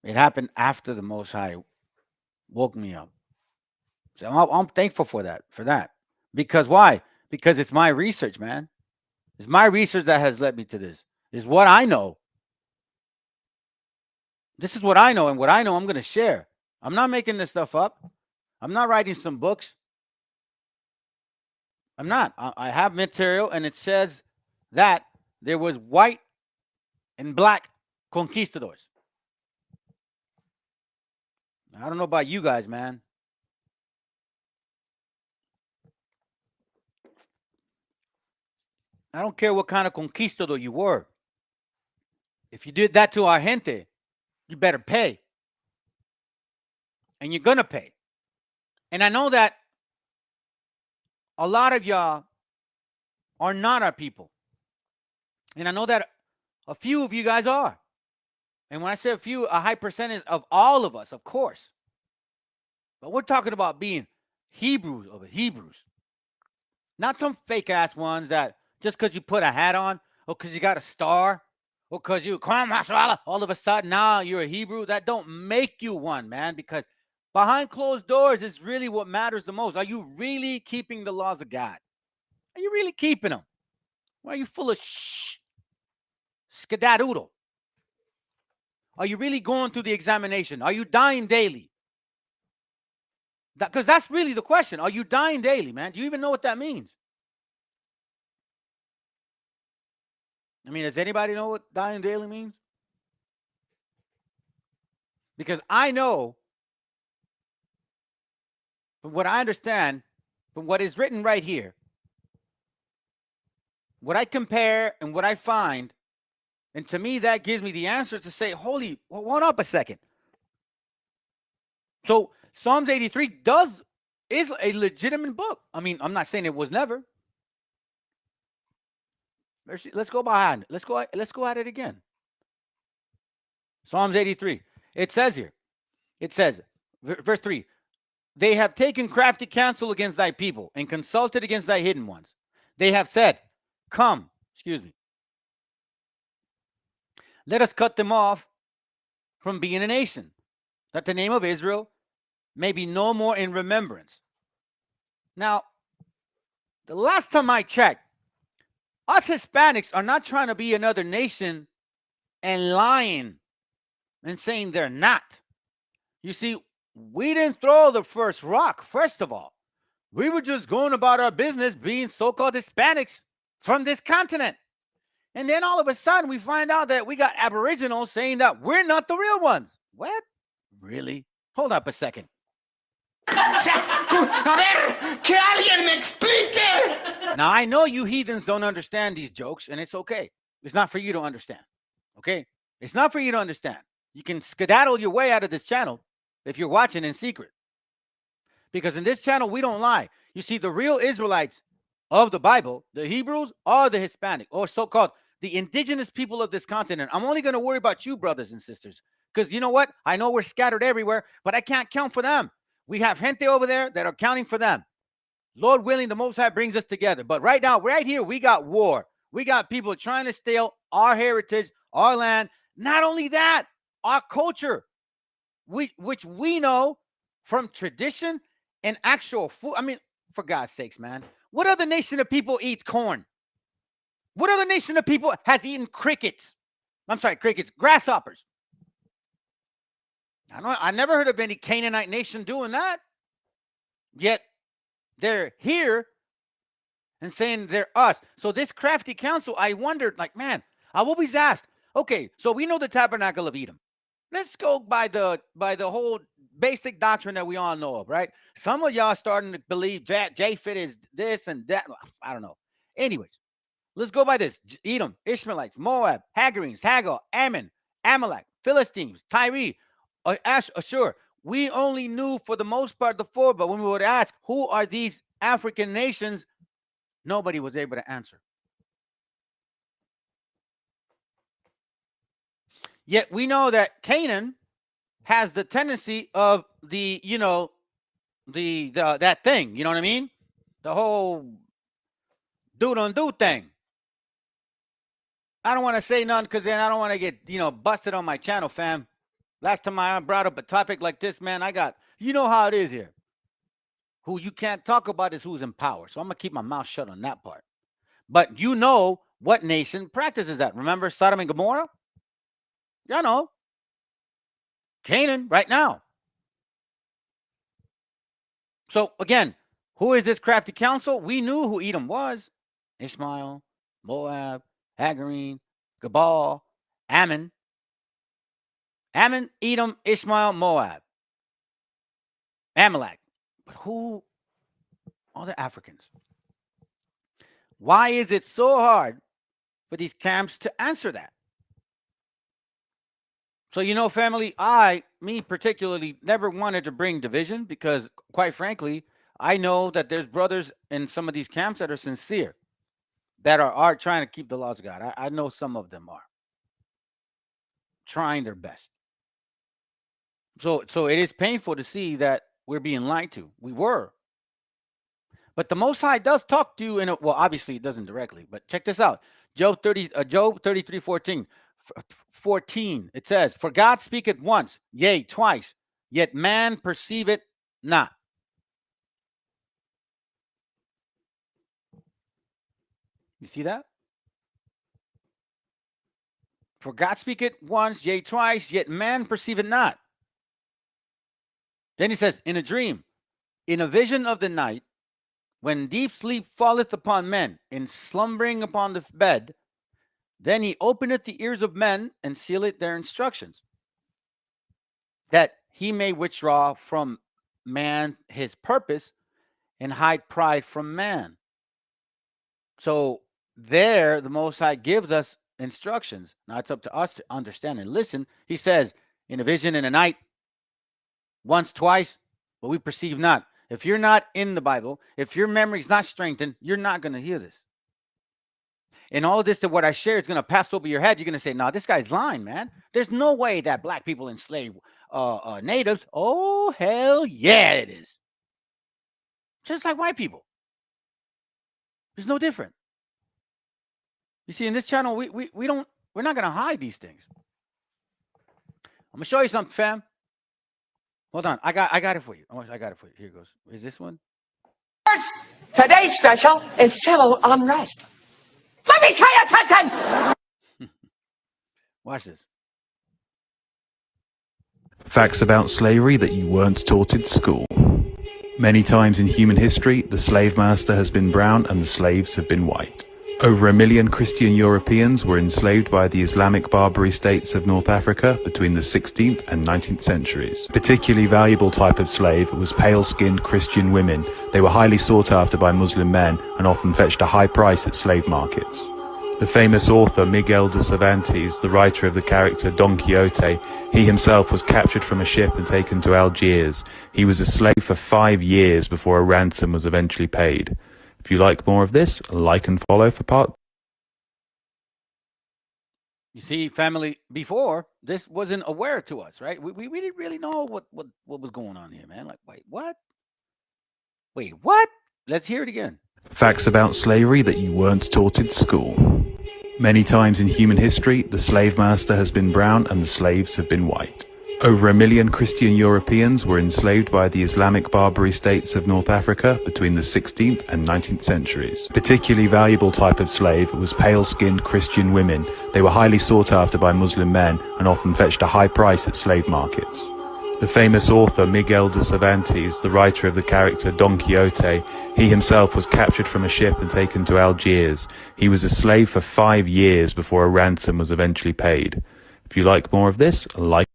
It happened after the Most High woke me up. So I'm thankful for that. Because why? Because it's my research, man. It's my research that has led me to this. It's what I know. This is what I know, and what I know I'm going to share. I'm not making this stuff up. I'm not writing some books. I'm not. I have material, and it says that there was white and black conquistadors. I don't know about you guys, man. I don't care what kind of conquistador you were. If you did that to our gente, you better pay. And you're going to pay. And I know that a lot of y'all are not our people. And I know that a few of you guys are. And when I say a few, a high percentage of all of us, of course. But we're talking about being Hebrews over Hebrews. Not some fake ass ones that just because you put a hat on or because you got a star or because you all of a sudden now you're a Hebrew. That don't make you one, man, because behind closed doors is really what matters the most. Are you really keeping the laws of God? Are you really keeping them? Or are you full of skedadoodle? Are you really going through the examination? Are you dying daily? Because that's really the question. Are you dying daily, man? Do you even know what that means? I mean, does anybody know what dying daily means? Because I know, from what I understand, from what is written right here, what I compare and what I find, and to me, that gives me the answer to say, holy, well, hold up a second. So Psalms 83 is a legitimate book. I mean, I'm not saying it was never. Let's go behind. Let's go at it again. Psalms 83. It says here. It says, verse 3. They have taken crafty counsel against thy people and consulted against thy hidden ones. They have said, come, let us cut them off from being a nation, that the name of Israel may be no more in remembrance. Now, the last time I checked, us Hispanics are not trying to be another nation and lying and saying they're not. You see, we didn't throw the first rock, first of all. We were just going about our business being so-called Hispanics from this continent. And then all of a sudden we find out that we got Aboriginals saying that we're not the real ones. What? Really? Hold up a second. A ver, que alguien me explique. Now, I know you heathens don't understand these jokes, and it's okay. It's not for you to understand. Okay? It's not for you to understand. You can skedaddle your way out of this channel if you're watching in secret. Because in this channel, we don't lie. You see, the real Israelites of the Bible, the Hebrews, are the Hispanic, or so-called the indigenous people of this continent. I'm only going to worry about you, brothers and sisters. Because you know what? I know we're scattered everywhere, but I can't count for them. We have gente over there that are counting for them. Lord willing, the Most High brings us together. But right now, right here, we got war. We got people trying to steal our heritage, our land. Not only that, our culture, which we know from tradition and actual food. I mean, for God's sakes, man. What other nation of people eats corn? What other nation of people has eaten crickets? I'm sorry, crickets, grasshoppers. I never heard of any Canaanite nation doing that. Yet they're here and saying they're us. So this crafty council, I wondered, like, man, I've always asked, okay, so we know the tabernacle of Edom. Let's go by the whole basic doctrine that we all know of, right? Some of y'all starting to believe Japheth is this and that. I don't know. Anyways, let's go by this. Edom, Ishmaelites, Moab, Hagarenes, Hagar, Ammon, Amalek, Philistines, Tyre, Ashur. We only knew for the most part the four, but when we would ask, who are these African nations? Nobody was able to answer. Yet we know that Canaan has the tendency of the, you know, that thing, you know what I mean? The whole do thing. I don't want to say none because then I don't want to get, you know, busted on my channel, fam. Last time I brought up a topic like this, man, I got, you know how it is here. Who you can't talk about is who's in power. So I'm going to keep my mouth shut on that part. But you know what nation practices that. Remember Sodom and Gomorrah? You know. Canaan right now. So again, who is this crafty council? We knew who Edom was. Ishmael, Moab, Hagarene, Gebal, Ammon. Ammon, Edom, Ishmael, Moab, Amalek. But who are the Africans? Why is it so hard for these camps to answer that? So, you know, family, me particularly, never wanted to bring division because, quite frankly, I know that there's brothers in some of these camps that are sincere, that are trying to keep the laws of God. I know some of them are trying their best. So it is painful to see that we're being lied to. We were. But the Most High does talk to you in a, well, obviously it doesn't directly, but check this out. Job 33:14. 14, it says, for God speaketh once, yea, twice, yet man perceiveth not. You see that? For God speaketh once, yea, twice, yet man perceiveth not. Then he says, in a dream, in a vision of the night, when deep sleep falleth upon men, in slumbering upon the bed, then he openeth the ears of men and sealeth their instructions, that he may withdraw from man his purpose and hide pride from man. So there, the Most High gives us instructions. Now it's up to us to understand and listen. He says, in a vision in the night, once, twice, but we perceive not. If you're not in the Bible, if your memory is not strengthened, you're not going to hear this. And all of this, that what I share is going to pass over your head. You're going to say, no, this guy's lying, man. There's no way that black people enslave natives. Oh, hell yeah, it is. Just like white people. It's no different. You see, in this channel, we're not going to hide these things. I'm gonna show you something, fam. Hold on. I got it for you. I got it for you. Here it goes. Is this one? Today's special is civil unrest. Let me tell you something. Watch this. Facts about slavery that you weren't taught in school. Many times in human history, the slave master has been brown and the slaves have been white. Over 1 million Christian Europeans were enslaved by the Islamic Barbary states of North Africa between the 16th and 19th centuries. A particularly valuable type of slave was pale-skinned Christian women. They were highly sought after by Muslim men and often fetched a high price at slave markets. The famous author Miguel de Cervantes, the writer of the character Don Quixote, he himself was captured from a ship and taken to Algiers. He was a slave for 5 years before a ransom was eventually paid. If you like more of this, like and follow for part. You see, family, before this wasn't aware to us, right? We didn't really know what was going on here, man. Like, wait, what? Wait, what? Let's hear it again. Facts about slavery that you weren't taught in school. Many times in human history, the slave master has been brown and the slaves have been white. Over 1 million Christian Europeans were enslaved by the Islamic Barbary states of North Africa between the 16th and 19th centuries. A particularly valuable type of slave was pale-skinned Christian women. They were highly sought after by Muslim men and often fetched a high price at slave markets. The famous author Miguel de Cervantes, the writer of the character Don Quixote, he himself was captured from a ship and taken to Algiers. He was a slave for 5 years before a ransom was eventually paid. If you like more of this, like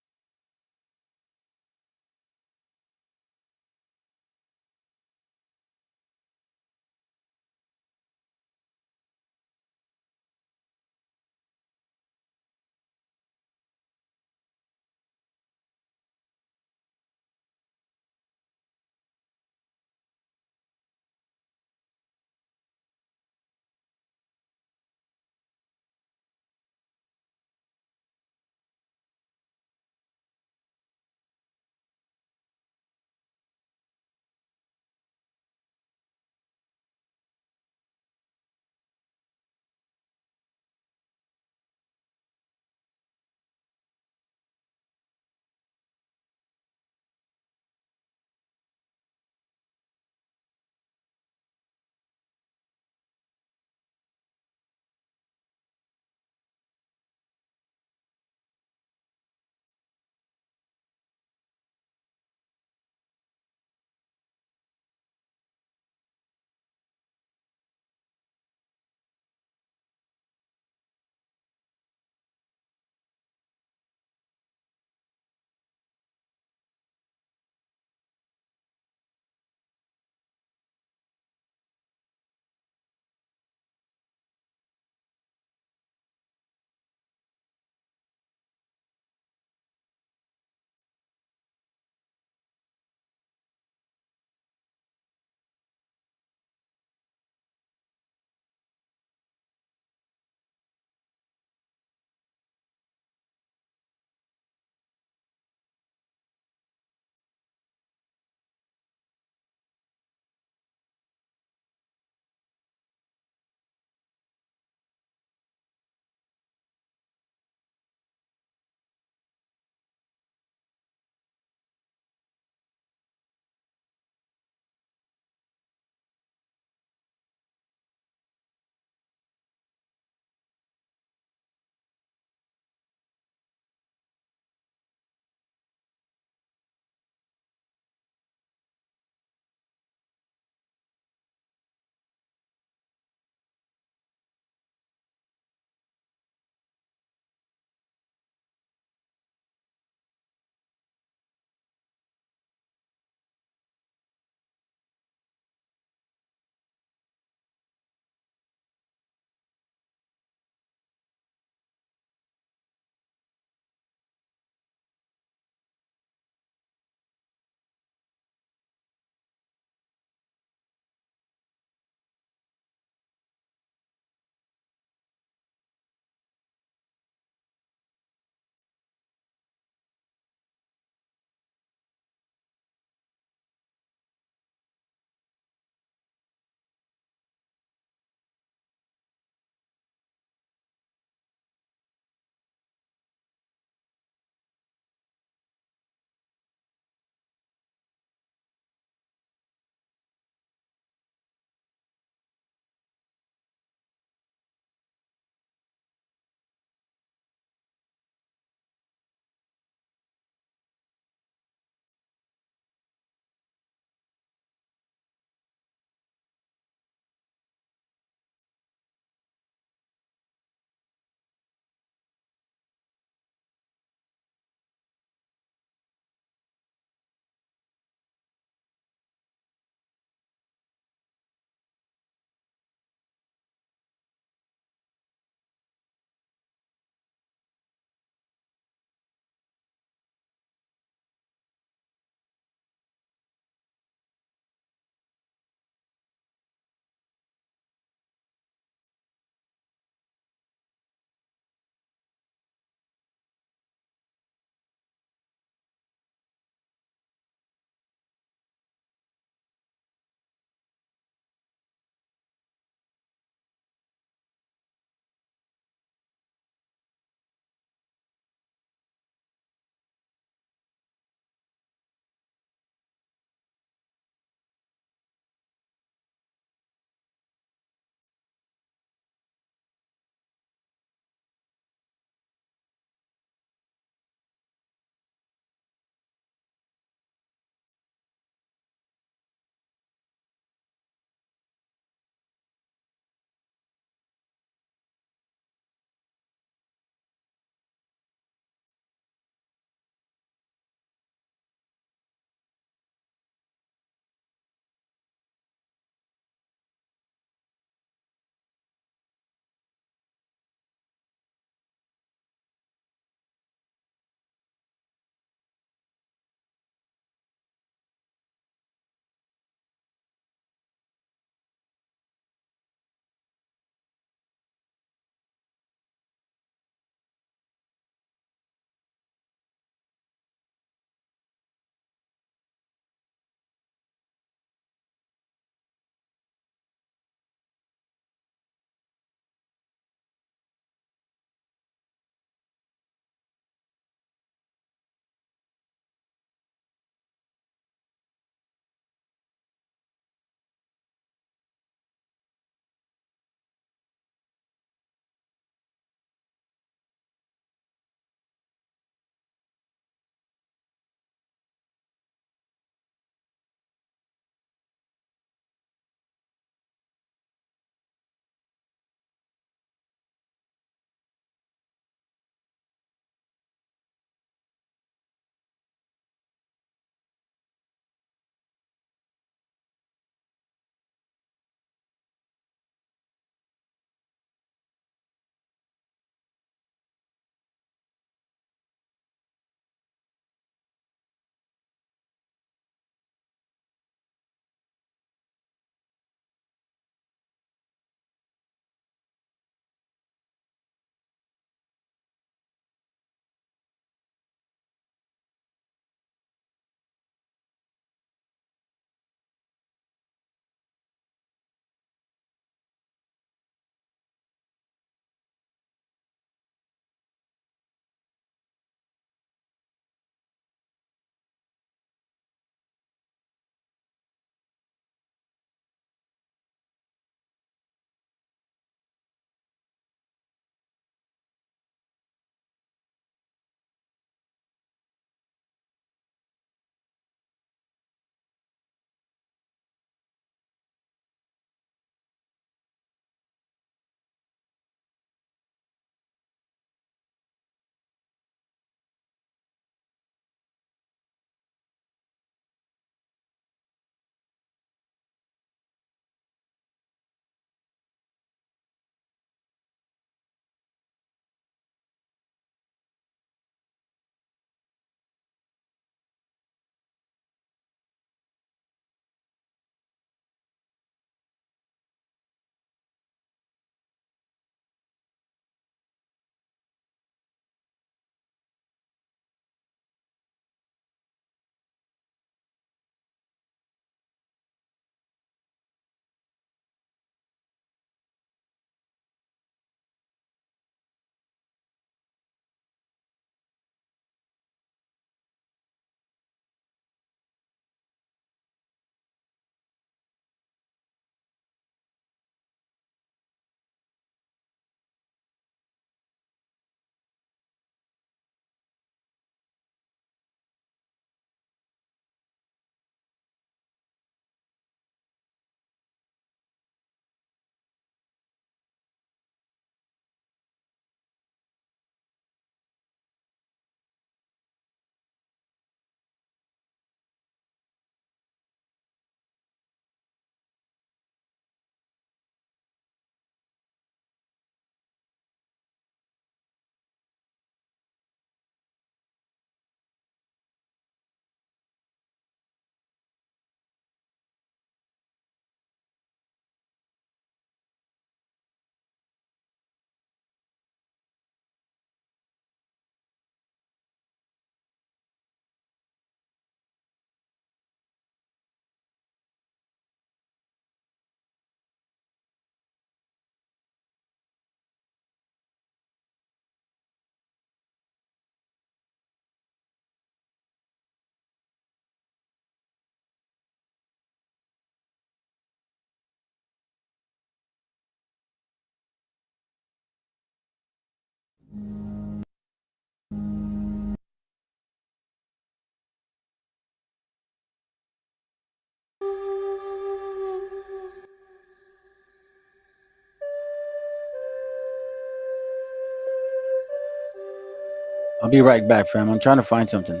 I'll be right back, fam. I'm trying to find something.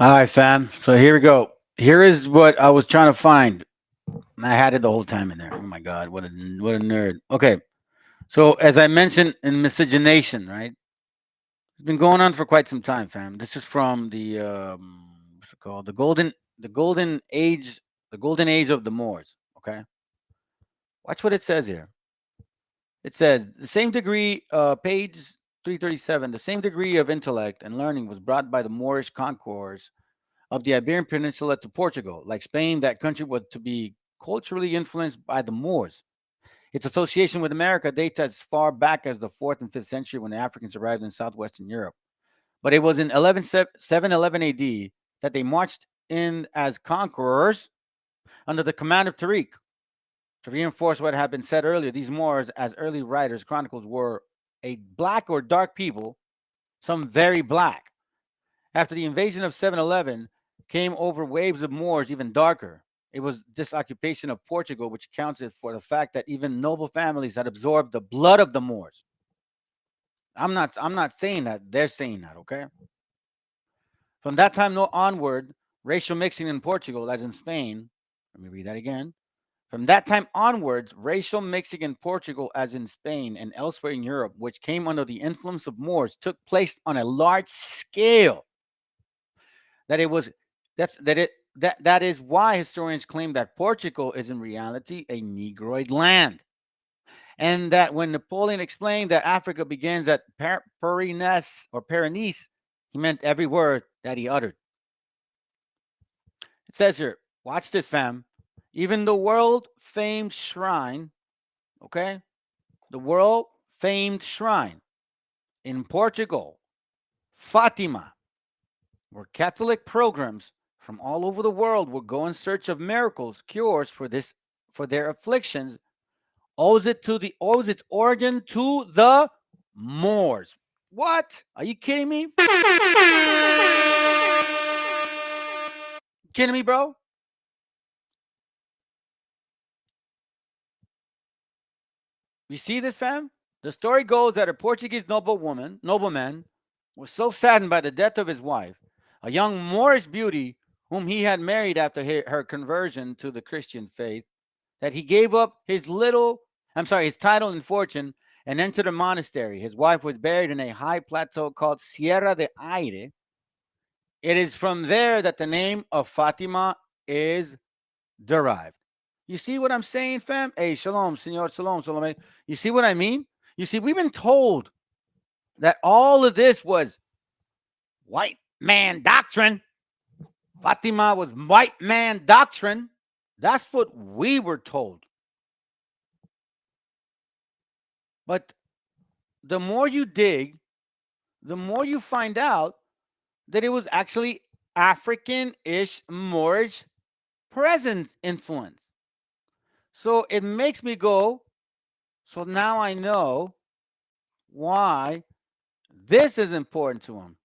All right, fam. So here we go. Here is what I was trying to find. I had it the whole time in there. Oh my God, what a nerd. Okay, so as I mentioned in miscegenation, right? It's been going on for quite some time, fam. This is from the what's it called? The golden age of the Moors. Okay, watch what it says here. It says the same degree, page 337. The same degree of intellect and learning was brought by the Moorish conquerors of the Iberian Peninsula to Portugal. Like Spain, that country was to be culturally influenced by the Moors. Its association with America dates as far back as the 4th and 5th century when the Africans arrived in southwestern Europe. But it was in 711 AD that they marched in as conquerors under the command of Tariq. To reinforce what had been said earlier, these Moors, as early writers chronicles, were a black or dark people, some very black. After the invasion of 711, came over waves of Moors even darker. It was this occupation of Portugal which accounted for the fact that even noble families had absorbed the blood of the Moors. I'm not saying that. They're saying that, okay? From that time onward, racial mixing in Portugal, as in Spain, let me read that again. From that time onwards, racial mixing in Portugal, as in Spain and elsewhere in Europe, which came under the influence of Moors, took place on a large scale. That is why historians claim that Portugal is in reality a Negroid land. And that when Napoleon explained that Africa begins at Pyrenees, he meant every word that he uttered. It says here, watch this, fam. Even the world-famed shrine, okay? The world-famed shrine in Portugal, Fatima, where Catholic pilgrims from all over the world would go in search of miracles, cures for their afflictions, owes its origin to the Moors. What? Are you kidding me? Kidding me, bro? You see this, fam? The story goes that a Portuguese nobleman was so saddened by the death of his wife, a young Moorish beauty whom he had married after her conversion to the Christian faith, that he gave up his title and fortune and entered a monastery. His wife was buried in a high plateau called Sierra de Aire. It is from there that the name of Fatima is derived. You see what I'm saying, fam? Hey, shalom, senor, shalom. You see what I mean? You see, we've been told that all of this was white man doctrine. Fatima was white man doctrine. That's what we were told. But the more you dig, the more you find out that it was actually African-ish, Moorish presence influence. So it makes me go, so now I know why this is important to him.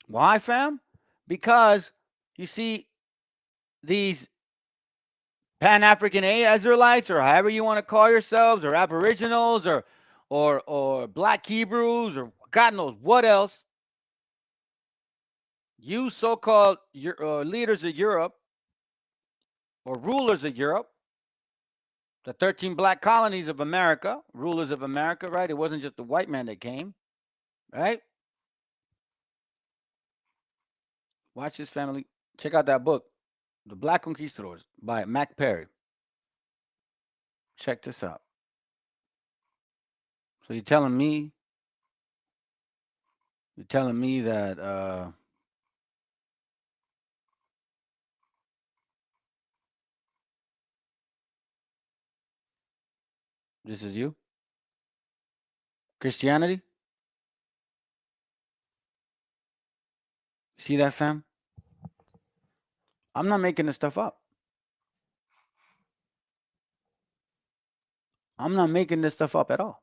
Why, fam? Because you see, these Pan-African Israelites, or however you want to call yourselves, or Aboriginals, or Black Hebrews, or God knows what else, you so-called leaders of Europe, or rulers of Europe, the 13 black colonies of America, rulers of America, right? It wasn't just the white man that came, right? Watch this, family. Check out that book, The Black Conquistadors by Mac Perry. Check this out. So you're telling me that this is you? Christianity? See that, fam? I'm not making this stuff up. I'm not making this stuff up at all.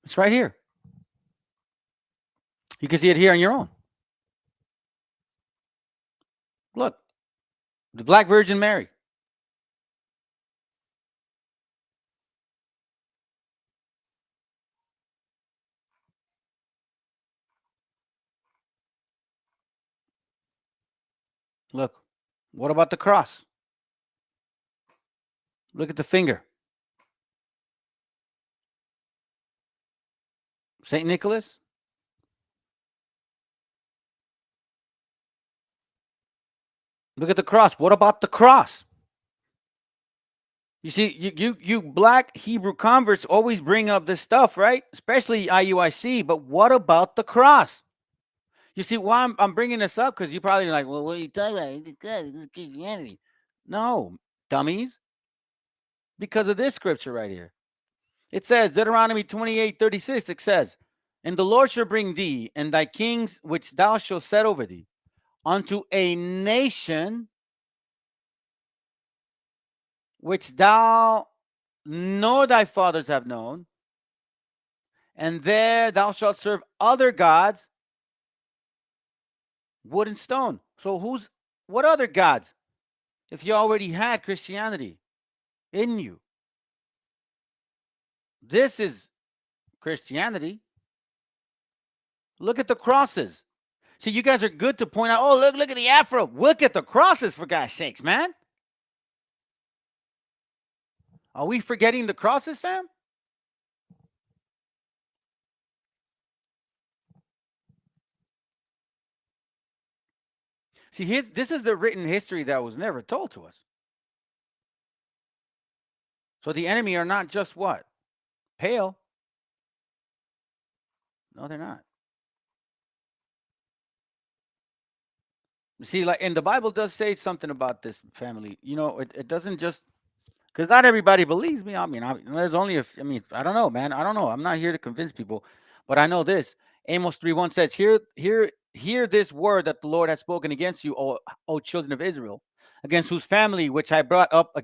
It's right here. You can see it here on your own. Look, the Black Virgin Mary. Look, what about the cross? Look at the finger. St. Nicholas. Look at the cross. What about the cross? You see, you black Hebrew converts always bring up this stuff, right? Especially IUIC. But what about the cross? You see why I'm bringing this up? Because you're probably like, well, what are you talking about? It's Christianity. No, dummies. Because of this scripture right here. It says, Deuteronomy 28:36, it says, and the Lord shall bring thee and thy kings which thou shalt set over thee unto a nation which thou nor thy fathers have known, and there thou shalt serve other gods, wood and stone. So what other gods? If you already had Christianity in you. This is Christianity. Look at the crosses. See, you guys are good to point out, oh, look at the afro. Look at the crosses, for God's sakes, man. Are we forgetting the crosses, fam? See, this is the written history that was never told to us. So the enemy are not just what? Pale. No, they're not. See, like, and the Bible does say something about this, family. You know, it doesn't just, because not everybody believes me. I mean, there's only I don't know, man. I don't know. I'm not here to convince people, but I know this. Amos 3:1 says, hear this word that the Lord has spoken against you, O children of Israel, against whose family which I brought up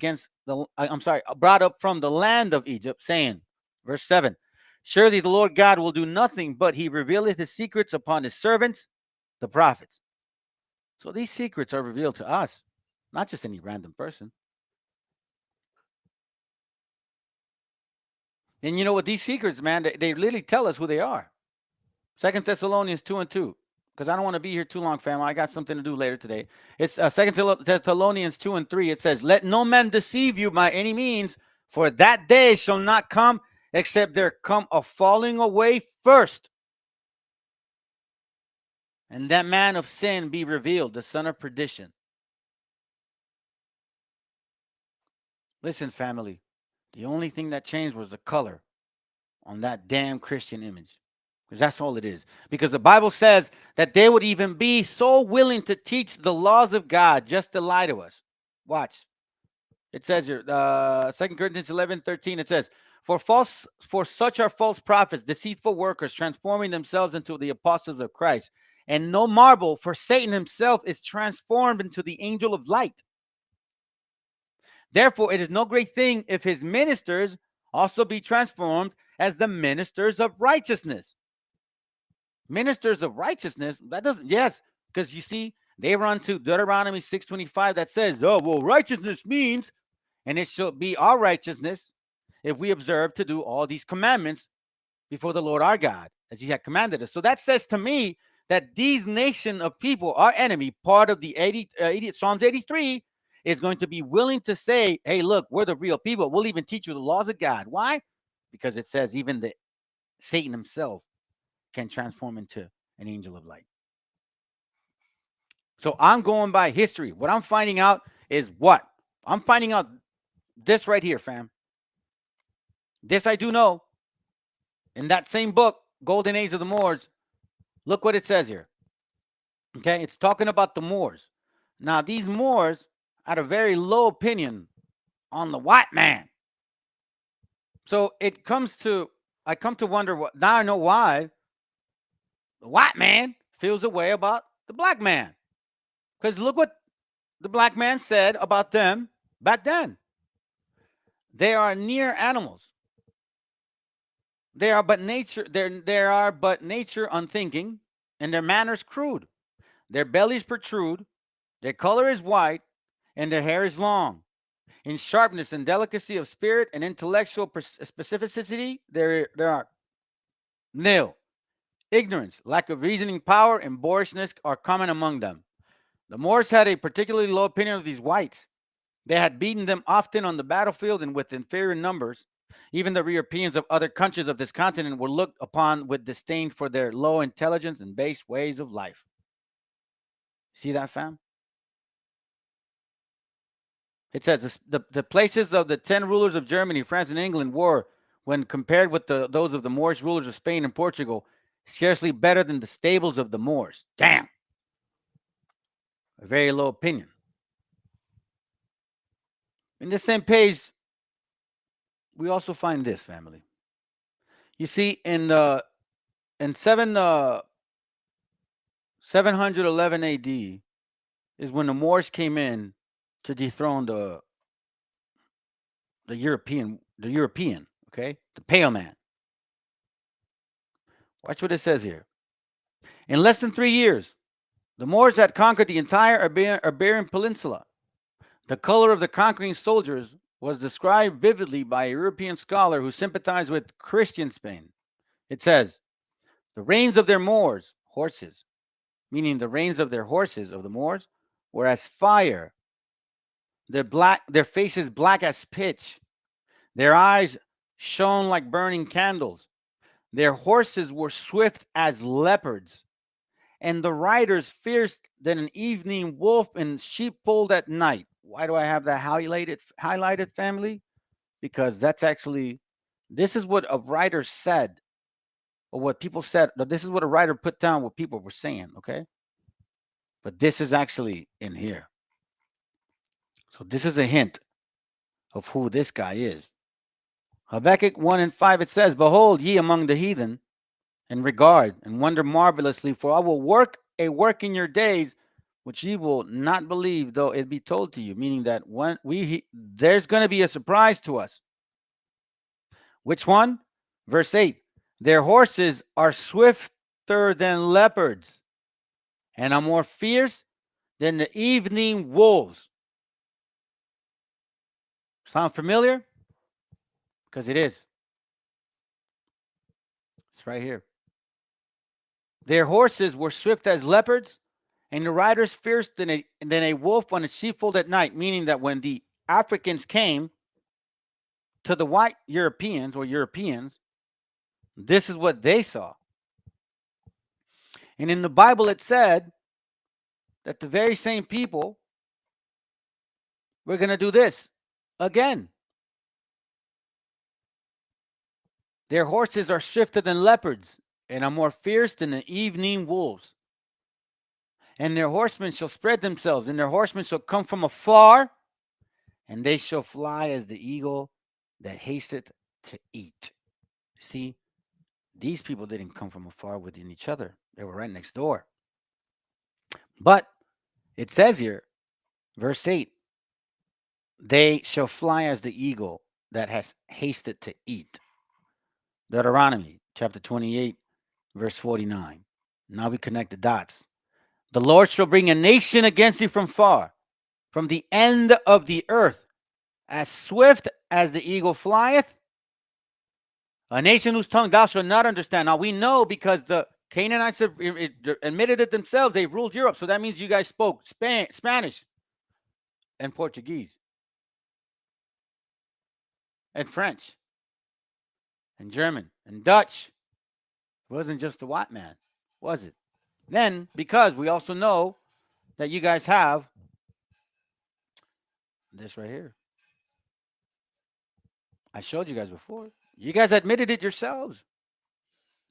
brought up from the land of Egypt, saying, verse 7, surely the Lord God will do nothing, but he revealeth his secrets upon his servants, the prophets. So these secrets are revealed to us, not just any random person. And you know what? These secrets, man, they literally tell us who they are. 2 Thessalonians 2:2. Because I don't want to be here too long, fam. I got something to do later today. It's 2 Thessalonians 2:3. It says, let no man deceive you by any means, for that day shall not come, except there come a falling away first, and that man of sin be revealed, the son of perdition. Listen, family, the only thing that changed was the color on that damn Christian image. because that's all it is. Because the Bible says that they would even be so willing to teach the laws of God just to lie to us. Watch. It says here, 2 Corinthians 11:13, it says, for such are false prophets, deceitful workers, transforming themselves into the apostles of Christ. And no marvel, for Satan himself is transformed into the angel of light. Therefore, it is no great thing if his ministers also be transformed as the ministers of righteousness. Ministers of righteousness, that doesn't, yes, because you see, they run to Deuteronomy 6:25 that says, oh, well, righteousness means, and it shall be our righteousness if we observe to do all these commandments before the Lord our God, as he had commanded us. So that says to me that these nation of people, our enemy, part of the Psalms 83, is going to be willing to say, hey, look, we're the real people. We'll even teach you the laws of God. Why? Because it says even the Satan himself can transform into an angel of light. So I'm going by history. What I'm finding out is what? I'm finding out this right here, fam. This I do know. In that same book, Golden Age of the Moors, look what it says here. Okay, it's talking about the Moors. Now, these Moors had a very low opinion on the white man. So I come to wonder what, now I know why the white man feels a way about the black man. Because look what the black man said about them back then. They are near animals. They are but nature unthinking, and their manners crude. Their bellies protrude, their color is white, and their hair is long. In sharpness and delicacy of spirit and intellectual specificity, there are nil. Ignorance, lack of reasoning power, and boorishness are common among them. The Moors had a particularly low opinion of these whites. They had beaten them often on the battlefield and with inferior numbers. Even the Europeans of other countries of this continent were looked upon with disdain for their low intelligence and base ways of life. See that, fam? It says the places of the 10 rulers of Germany, France, and England were, when compared with those of the Moorish rulers of Spain and Portugal, scarcely better than the stables of the Moors. Damn. A very low opinion. In the same page, we also find this, family. You see, in 711 AD is when the Moors came in to dethrone the European, okay, the pale man. Watch what it says here. In less than 3 years, the Moors had conquered the entire Iberian Peninsula. The color of the conquering soldiers was described vividly by a European scholar who sympathized with Christian Spain. It says, the reins of their Moors, horses, meaning the reins of their horses, of the Moors, were as fire. Their faces black as pitch. Their eyes shone like burning candles. Their horses were swift as leopards, and the riders fierce than an evening wolf in sheepfold at night. Why do I have that highlighted, family? Because that's actually, this is what a writer said, or what people said. This is what a writer put down, what people were saying, okay? But this is actually in here. So this is a hint of who this guy is. Habakkuk 1:5, it says, behold, ye among the heathen, and regard and wonder marvelously, for I will work a work in your days which ye will not believe, though it be told to you. Meaning that when there's going to be a surprise to us. Which one? Verse 8, their horses are swifter than leopards and are more fierce than the evening wolves. Sound familiar? Because it is. It's right here. Their horses were swift as leopards, and the riders fierce than a wolf on a sheepfold at night. Meaning that when the Africans came to the white Europeans, this is what they saw. And in the Bible, it said that the very same people were going to do this again. Their horses are swifter than leopards and are more fierce than the evening wolves. And their horsemen shall spread themselves, and their horsemen shall come from afar, and they shall fly as the eagle that hasteth to eat. See, these people didn't come from afar within each other. They were right next door. But it says here, verse 8, they shall fly as the eagle that has hasted to eat. Deuteronomy chapter 28, verse 49. Now we connect the dots. The Lord shall bring a nation against you from far, from the end of the earth, as swift as the eagle flieth. A nation whose tongue thou shalt not understand. Now we know because the Canaanites have admitted it themselves. They ruled Europe. So that means you guys spoke Spanish and Portuguese and French and German and Dutch. It wasn't just the white man, was it? Then, because we also know that you guys have this right here. I showed you guys before. You guys admitted it yourselves.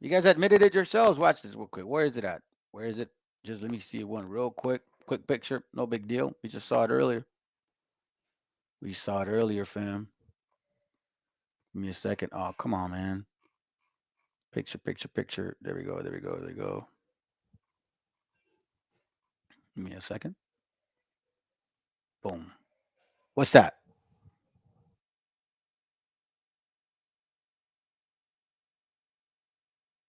You guys admitted it yourselves. Watch this real quick. Where is it at? Where is it? Just let me see one real quick. Quick picture. No big deal. We just saw it earlier. We saw it earlier, fam. Give me a second. Oh, come on, man. Picture. There we go. There we go. Give me a second. Boom. What's that?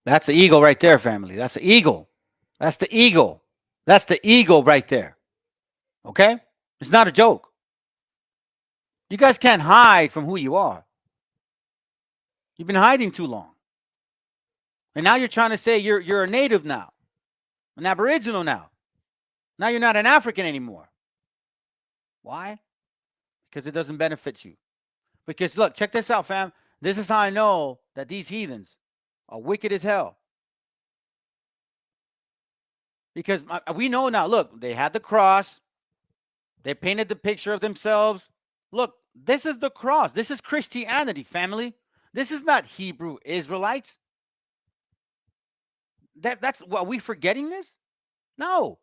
That's the eagle right there, family. That's the eagle. That's the eagle. That's the eagle right there. Okay? It's not a joke. You guys can't hide from who you are. You've been hiding too long. And now you're trying to say you're a native now, an aboriginal now. Now you're not an African anymore. Why? Because it doesn't benefit you. Because look, check this out, fam. This is how I know that these heathens are wicked as hell. Because we know now, look, they had the cross. They painted the picture of themselves. Look, this is the cross. This is Christianity, family. This is not Hebrew Israelites. That's what, are we forgetting this? No.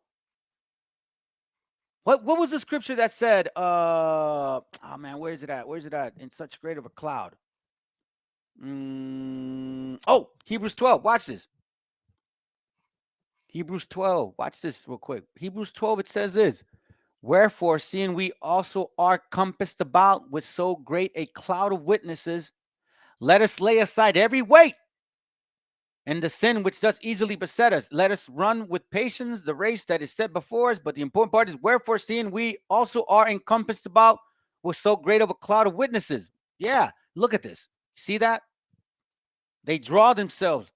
What was the scripture that said, oh man, where is it at? Where is it at? In such great of a cloud. Oh, Hebrews 12. Watch this. Hebrews 12. Watch this real quick. Hebrews 12, it says this. Wherefore, seeing we also are compassed about with so great a cloud of witnesses, let us lay aside every weight and the sin which does easily beset us. Let us run with patience the race that is set before us. But the important part is, wherefore, seeing we also are encompassed about with so great of a cloud of witnesses. Yeah, look at this. See that? They draw themselves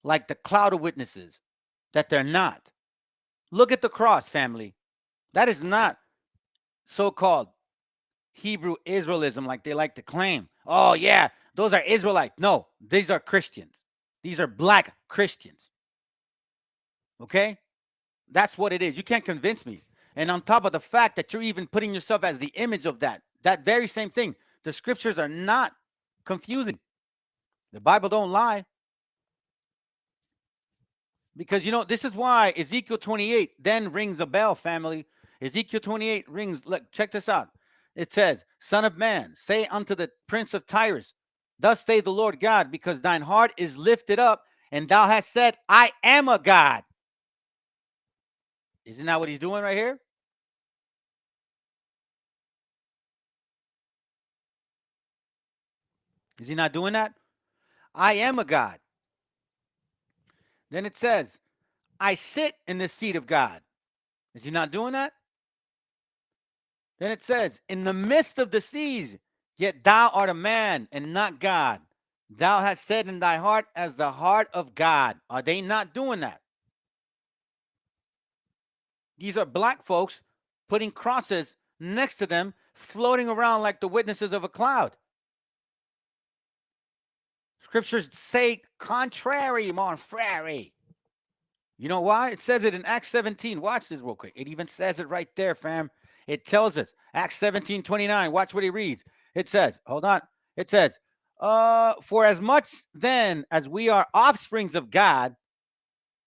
like the cloud of witnesses that they're not. Look at the cross, family. That is not so-called Hebrew Israelism like they like to claim. Oh, yeah, those are Israelites. No, these are Christians. These are black Christians. Okay? That's what it is. You can't convince me. And on top of the fact that you're even putting yourself as the image of that very same thing, the scriptures are not confusing. The Bible don't lie. Because, you know, this is why Ezekiel 28 then rings a bell, family. Ezekiel 28 rings, look, check this out. It says, Son of man, say unto the prince of Tyrus, thus say the Lord God, because thine heart is lifted up, and thou hast said, I am a God. Isn't that what he's doing right here? Is he not doing that? I am a God. Then it says, I sit in the seat of God. Is he not doing that? Then it says, in the midst of the seas, yet thou art a man and not God. Thou hast said in thy heart as the heart of God. Are they not doing that? These are black folks putting crosses next to them, floating around like the witnesses of a cloud. Scriptures say contrary, mon frere. You know why? It says it in Acts 17. Watch this real quick. It even says it right there, fam. It tells us, Acts 17:29. Watch what he reads. It says, hold on. It says, For as much then as we are offsprings of God,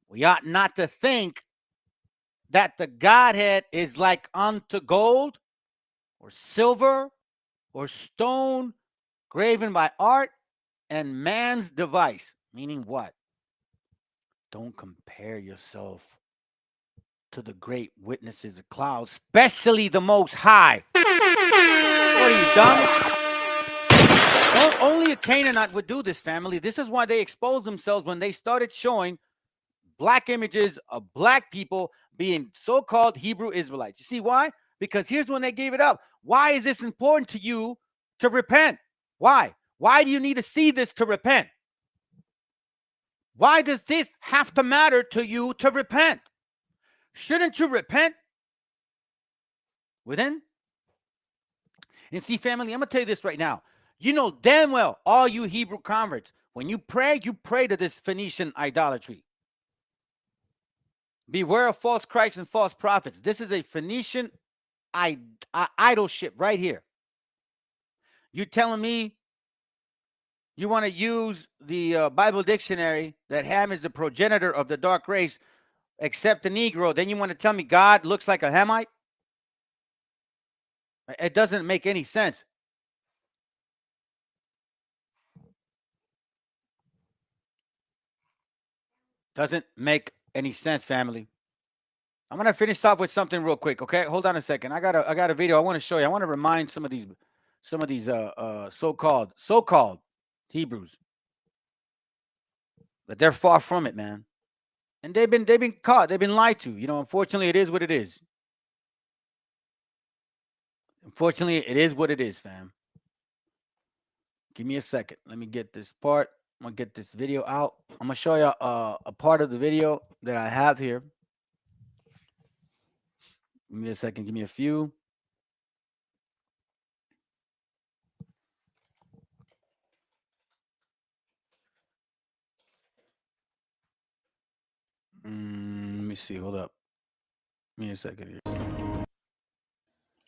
we ought not to think that the Godhead is like unto gold or silver or stone graven by art and man's device. Meaning what? Don't compare yourself to the great witnesses of clouds, especially the Most High. What are you, dumb? Only a Canaanite would do this, family. This is why they exposed themselves when they started showing black images of black people being so-called Hebrew Israelites. You see why? Because here's when they gave it up. Why is this important to you to repent? Why? Why do you need to see this to repent? Why does this have to matter to you to repent? Shouldn't you repent within? And see, family, I'm going to tell you this right now. You know damn well, all you Hebrew converts, when you pray to this Phoenician idolatry. Beware of false Christs and false prophets. This is a Phoenician idolship right here. You telling me you want to use the Bible dictionary that Ham is the progenitor of the dark race, except the Negro, then you want to tell me God looks like a Hamite? It doesn't make any sense. Doesn't make any sense, family. I'm gonna finish off with something real quick, okay? Hold on a second. I got a video I want to show you. I want to remind some of these so-called Hebrews that they're far from it, man. And they've been caught. They've been lied to. You know, unfortunately, it is what it is. Unfortunately, it is what it is, fam. Give me a second. Let me get this part. I'm gonna get this video out. I'm gonna show you a part of the video that I have here. Give me a second. Give me a few. Let me see. Hold up. Give me a second here.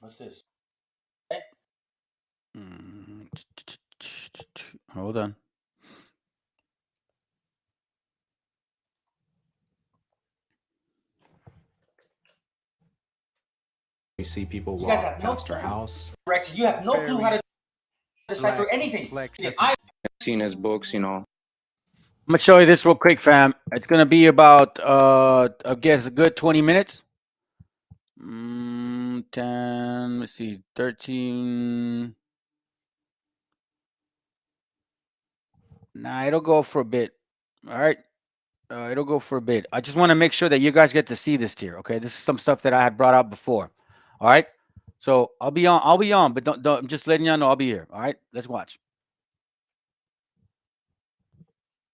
What's this? Hold on. We see people walk past our house. You have no clue how to decipher anything. I've seen his books, you know. I'm gonna show you this real quick, fam. It's gonna be about I guess a good 20 minutes. 10, let's see, 13. Nah, it'll go for a bit. All right. It'll go for a bit. I just want to make sure that you guys get to see this here. Okay. This is some stuff that I had brought out before. All right. So I'll be on, but don't I'm just letting y'all know I'll be here. All right. Let's watch.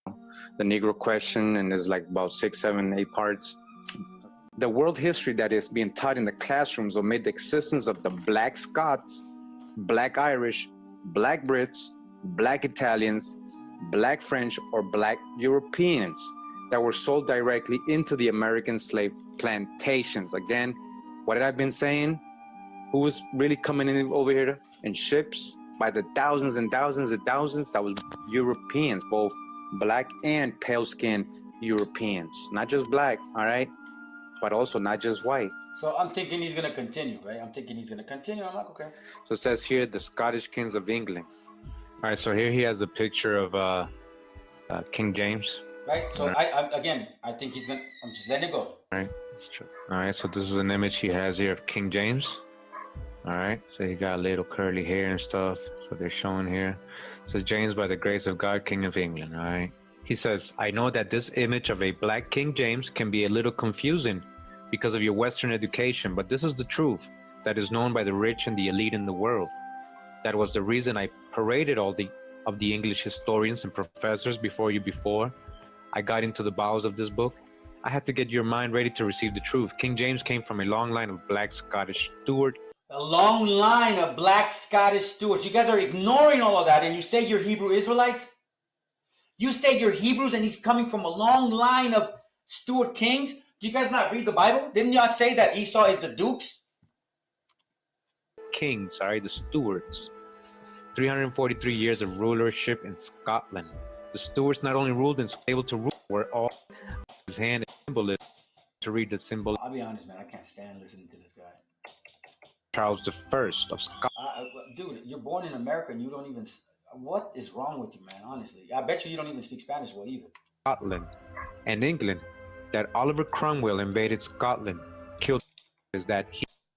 The Negro question, and there's like about 6, 7, 8 parts. The world history that is being taught in the classrooms omit the existence of the Black Scots, Black Irish, Black Brits, Black Italians, Black French, or Black Europeans that were sold directly into the American slave plantations. Again, what have I been saying? Who was really coming in over here in ships by the thousands and thousands and thousands? That was Europeans, both black and pale-skinned Europeans. Not just black, all right? But also not just white. So I'm thinking he's going to continue, right? I'm thinking he's going to continue. I'm like, okay. So it says here, the Scottish kings of England. All right, so here he has a picture of King James. Right. So I think he's going to, I'm just letting it go. All right, so this is an image he has here of King James. All right, so he got a little curly hair and stuff. So they're showing here. So James, by the grace of God, King of England. All right. He says, I know that this image of a black King James can be a little confusing because of your Western education, but this is the truth that is known by the rich and the elite in the world. That was the reason I paraded all of the English historians and professors before I got into the bowels of this book. I had to get your mind ready to receive the truth. King James came from a long line of black Scottish Stuart. A long line of black Scottish Stuarts. You guys are ignoring all of that, and you say you're Hebrew Israelites? You say you're Hebrews, and he's coming from a long line of Stuart kings? Do you guys not read the Bible? Didn't y'all say that Esau is the dukes? Kings, the Stuarts. 343 years of rulership in Scotland. The Stuarts not only ruled and able to rule, were all his hand and symbolism to read the symbol. I'll be honest, man. I can't stand listening to this guy. Charles I of Scotland. Dude, you're born in America and you don't even. What is wrong with you, man? Honestly, I bet you don't even speak Spanish well either. Scotland and England, that Oliver Cromwell invaded Scotland, killed is that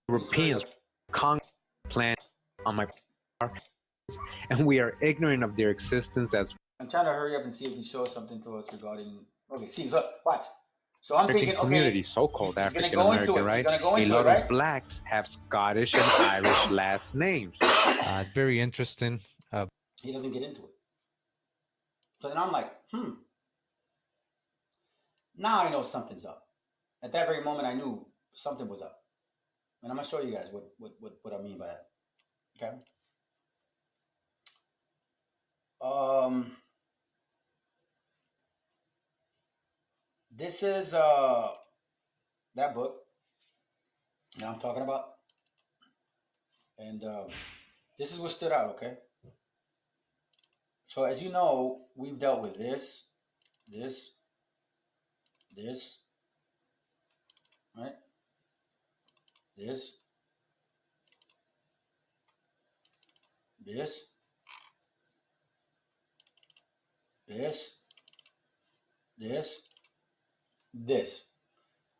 Europeans conquered plan on my part, and we are ignorant of their existence as. I'm trying to hurry up and see if he shows something to us regarding. Okay, see, look, watch. So I'm thinking, okay, community, so-called African go American, right? A lot of blacks have Scottish and Irish last names. Very interesting. He doesn't get into it. So then I'm like, now I know something's up. At that very moment, I knew something was up. And I'm going to show you guys what I mean by that. Okay? This is that book that I'm talking about. And this is what stood out, okay? So as you know, we've dealt with this, right? This,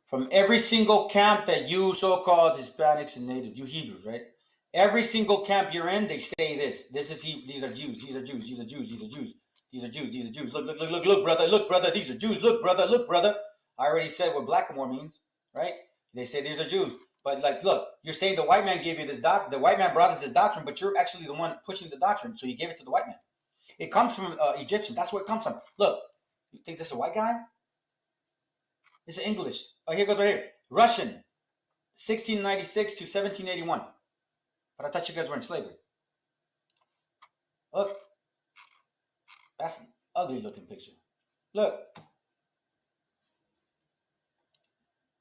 from every single camp that you so-called Hispanics and natives, you Hebrews, right? Every single camp you're in, they say this. These are Jews. These are Jews. These are Jews. These are Jews. These are Jews. These are Jews. Look, brother. Look, brother. These are Jews. Look, brother. I already said what blackamoor means, right? They say these are Jews. But like, look, you're saying the white man gave you this the white man brought us this doctrine, but you're actually the one pushing the doctrine, so you gave it to the white man. It comes from Egyptian. That's where it comes from. Look, you think this is a white guy? This is English. Oh, here goes right here. Russian, 1696 to 1781. But I thought you guys were in slavery. Look. That's an ugly looking picture. Look.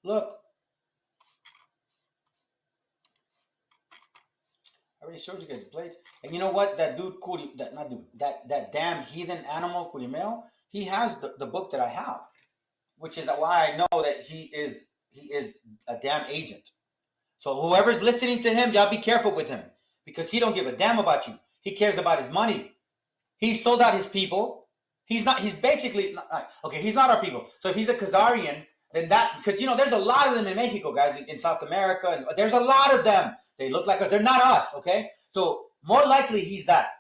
Look. I already showed you guys the plates. And you know what? That dude, that damn heathen animal, Curimeo, he has the book that I have. Which is why I know that he is a damn agent. So whoever's listening to him, y'all be careful with him. Because he don't give a damn about you. He cares about his money. He sold out his people. He's basically, okay, he's not our people. So if he's a Khazarian, then because, you know, there's a lot of them in Mexico, guys, in South America. And there's a lot of them. They look like us. They're not us, okay? So more likely he's that.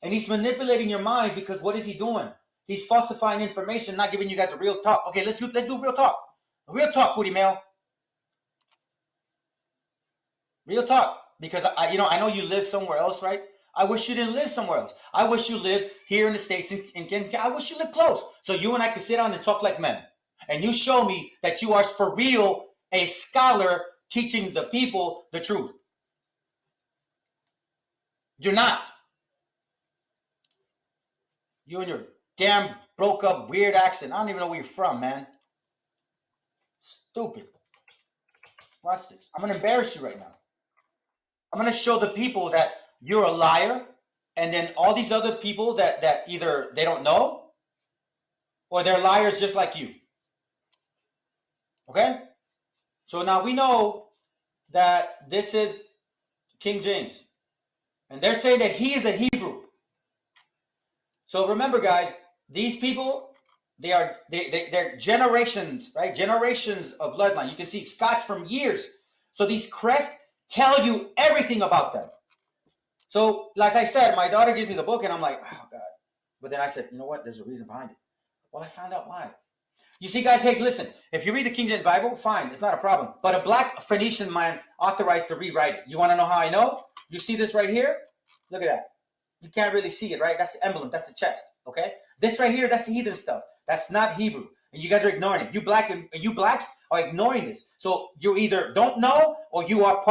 And he's manipulating your mind because what is he doing? He's falsifying information, not giving you guys a real talk. Okay, let's do real talk. Real talk, Curimeo. Real talk. Because I know you live somewhere else, right? I wish you didn't live somewhere else. I wish you lived here in the States. I wish you lived close. So you and I could sit down and talk like men. And you show me that you are for real a scholar teaching the people the truth. You're not. You and your damn broke up weird accent. I don't even know where you're from, man. Stupid. Watch this. I'm going to embarrass you right now. I'm going to show the people that you're a liar, and then all these other people that either they don't know or they're liars just like you. Okay? So now we know that this is King James. And they're saying that he is a Hebrew. So remember, guys, these people, they're generations, right? Generations of bloodline. You can see Scots from years. So these crests tell you everything about them. So, like I said, my daughter gives me the book, and I'm like, oh, God. But then I said, you know what? There's a reason behind it. Well, I found out why. You see, guys, hey, listen. If you read the King James Bible, fine. It's not a problem. But a black Phoenician man authorized to rewrite it. You want to know how I know? You see this right here? Look at that. You can't really see it, right? That's the emblem. That's the chest, okay? This right here, that's the heathen stuff. That's not Hebrew. And you guys are ignoring it. You blacks are ignoring this. So you either don't know or you are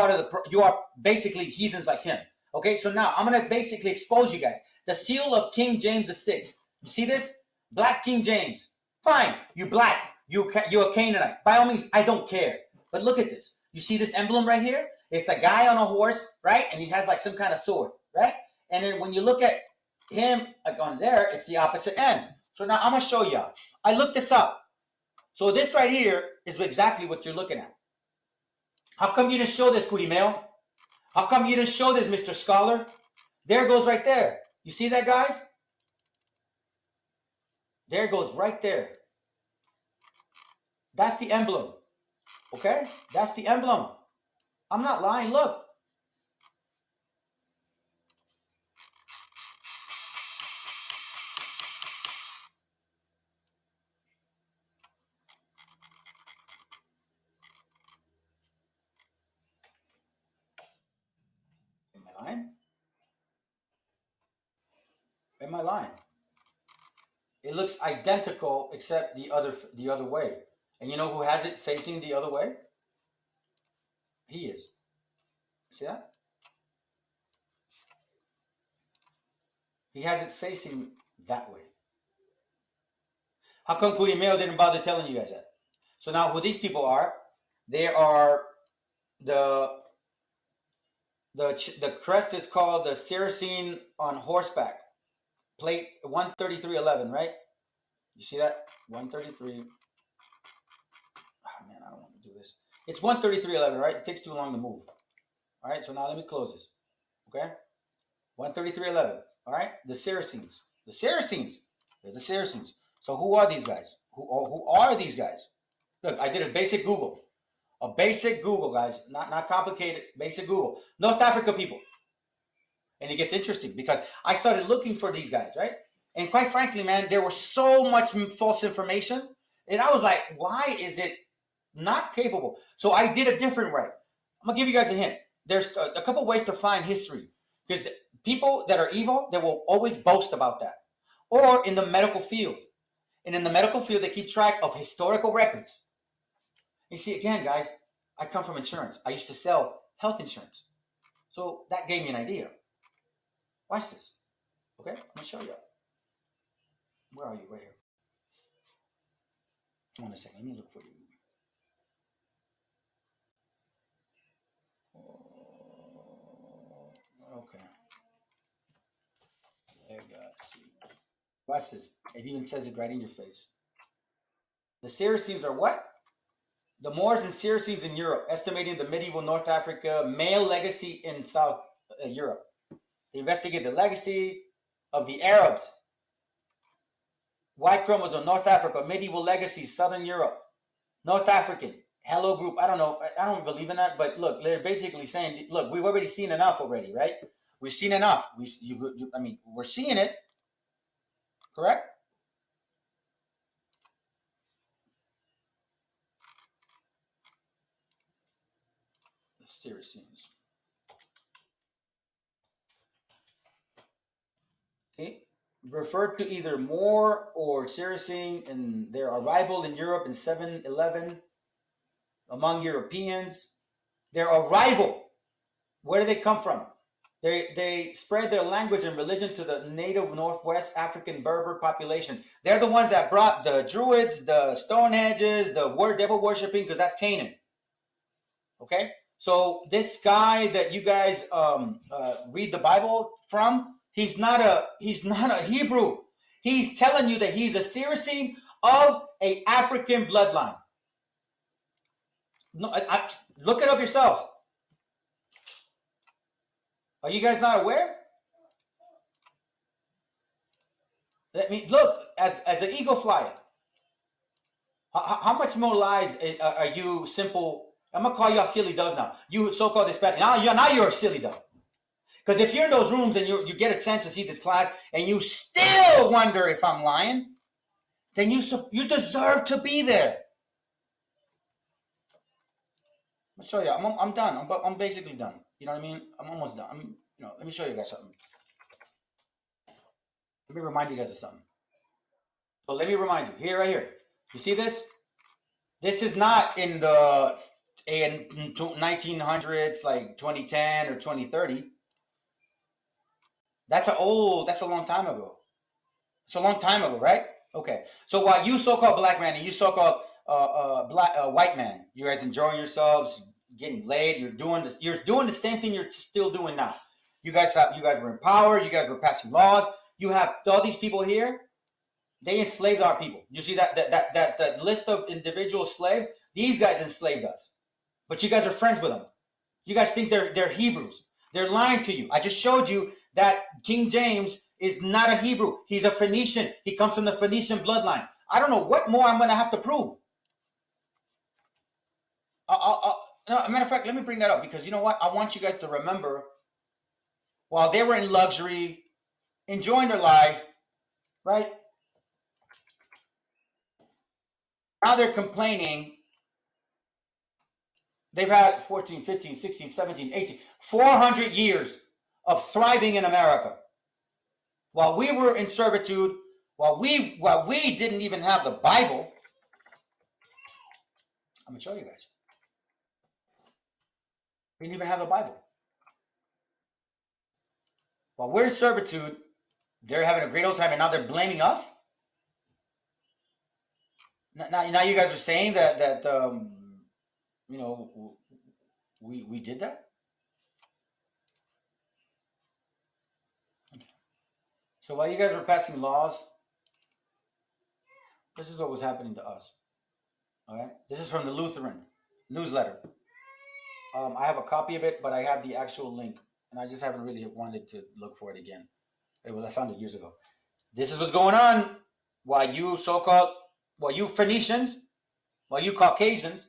you are basically heathens like him. Okay, so now I'm going to basically expose you guys. The seal of King James VI. You see this? Black King James. Fine. You black. You're a Canaanite. By all means, I don't care. But look at this. You see this emblem right here? It's a guy on a horse, right? And he has like some kind of sword, right? And then when you look at him like on there, it's the opposite end. So now I'm gonna show you. I looked this up. So this right here is exactly what you're looking at. How come you didn't show this, Cootie Mail? How come you didn't show this, Mr. Scholar? There it goes right there. You see that, guys? There it goes right there. That's the emblem. Okay? That's the emblem. I'm not lying. Look. Am I lying? Am I lying? It looks identical except the other way. And you know who has it facing the other way? He is. See that? He has it facing that way. How come Cootie Mail didn't bother telling you guys that? So now who these people are, they are the crest is called the Saracen on horseback. Plate 13311, right? You see that? 133. Oh man, I don't want to do this. It's 13311, right? It takes too long to move. All right, so now let me close this. Okay? 13311. All right? The Saracens. The Saracens. They're the Saracens. So who are these guys? Who are these guys? Look, I did a basic Google. A basic Google, guys. Not complicated. Basic Google. North Africa people. And it gets interesting because I started looking for these guys, right? And quite frankly, man, there was so much false information. And I was like, why is it not capable? So I did a different way. I'm going to give you guys a hint. There's a couple ways to find history. Because people that are evil, they will always boast about that. Or in the medical field. And in the medical field, they keep track of historical records. You see, again, guys, I come from insurance. I used to sell health insurance. So that gave me an idea. Watch this. Okay, I'm going to show you. Where are you? Right here. Hold on a second. Let me look for you. Okay. There you go. Let's see. Watch this. It even says it right in your face. The Saracens are what? The Moors and Saracens in Europe, estimating the medieval North Africa male legacy in South Europe. They investigate the legacy of the Arabs. Y chromosome, North Africa, medieval legacy, Southern Europe, North African, hello group. I don't know. I don't believe in that, but look, they're basically saying, look, we've already seen enough already, right? We've seen enough. I mean, we're seeing it, correct? The Saracens. See? Referred to either Moor or Saracen in their arrival in Europe in 711 among Europeans. Their arrival, where do they come from? They spread their language and religion to the native Northwest African Berber population. They're the ones that brought the Druids, the Stonehenges, the devil worshipping, because that's Canaan. Okay? So this guy that you guys read the Bible from, he's not a Hebrew. He's telling you that he's a Saracen of an African bloodline. No, look it up yourselves. Are you guys not aware? I mean, look, as an eagle flyer, how much more lies are you simple? I'm gonna call y'all silly doves now. You so-called Hispanic. Now you're a silly dove. Because if you're in those rooms and you get a chance to see this class and you still wonder if I'm lying, then you deserve to be there. I'll show you. I'm done. I'm basically done. You know what I mean? I'm almost done. Let me show you guys something. Let me remind you guys of something. So let me remind you. Right here. You see this? This is not in 1900s, like 2010 or 2030. That's a long time ago. It's a long time ago, right? Okay. So while you so-called black man and you so-called white man, you guys enjoying yourselves, getting laid, you're doing the same thing you're still doing now. You guys were in power. You guys were passing laws. You have all these people here. They enslaved our people. You see that list of individual slaves? These guys enslaved us. But you guys are friends with them. You guys think they're Hebrews. They're lying to you. I just showed you that King James is not a Hebrew. He's a Phoenician. He comes from the Phoenician bloodline. I don't know what more I'm going to have to prove. No, as a matter of fact, let me bring that up because you know what? I want you guys to remember while they were in luxury, enjoying their life, right? Now they're complaining. They've had 14, 15, 16, 17, 18, 400 years of thriving in America. While we were in servitude, while we didn't even have the Bible. I'm going to show you guys. We didn't even have the Bible. While we're in servitude, they're having a great old time, and now they're blaming us. Now you guys are saying that you know, we did that. So while you guys were passing laws, this is what was happening to us. All right, this is from the Lutheran newsletter. I have a copy of it, but I have the actual link, and I just haven't really wanted to look for it again. I found it years ago. This is what's going on while you Phoenicians, while you Caucasians,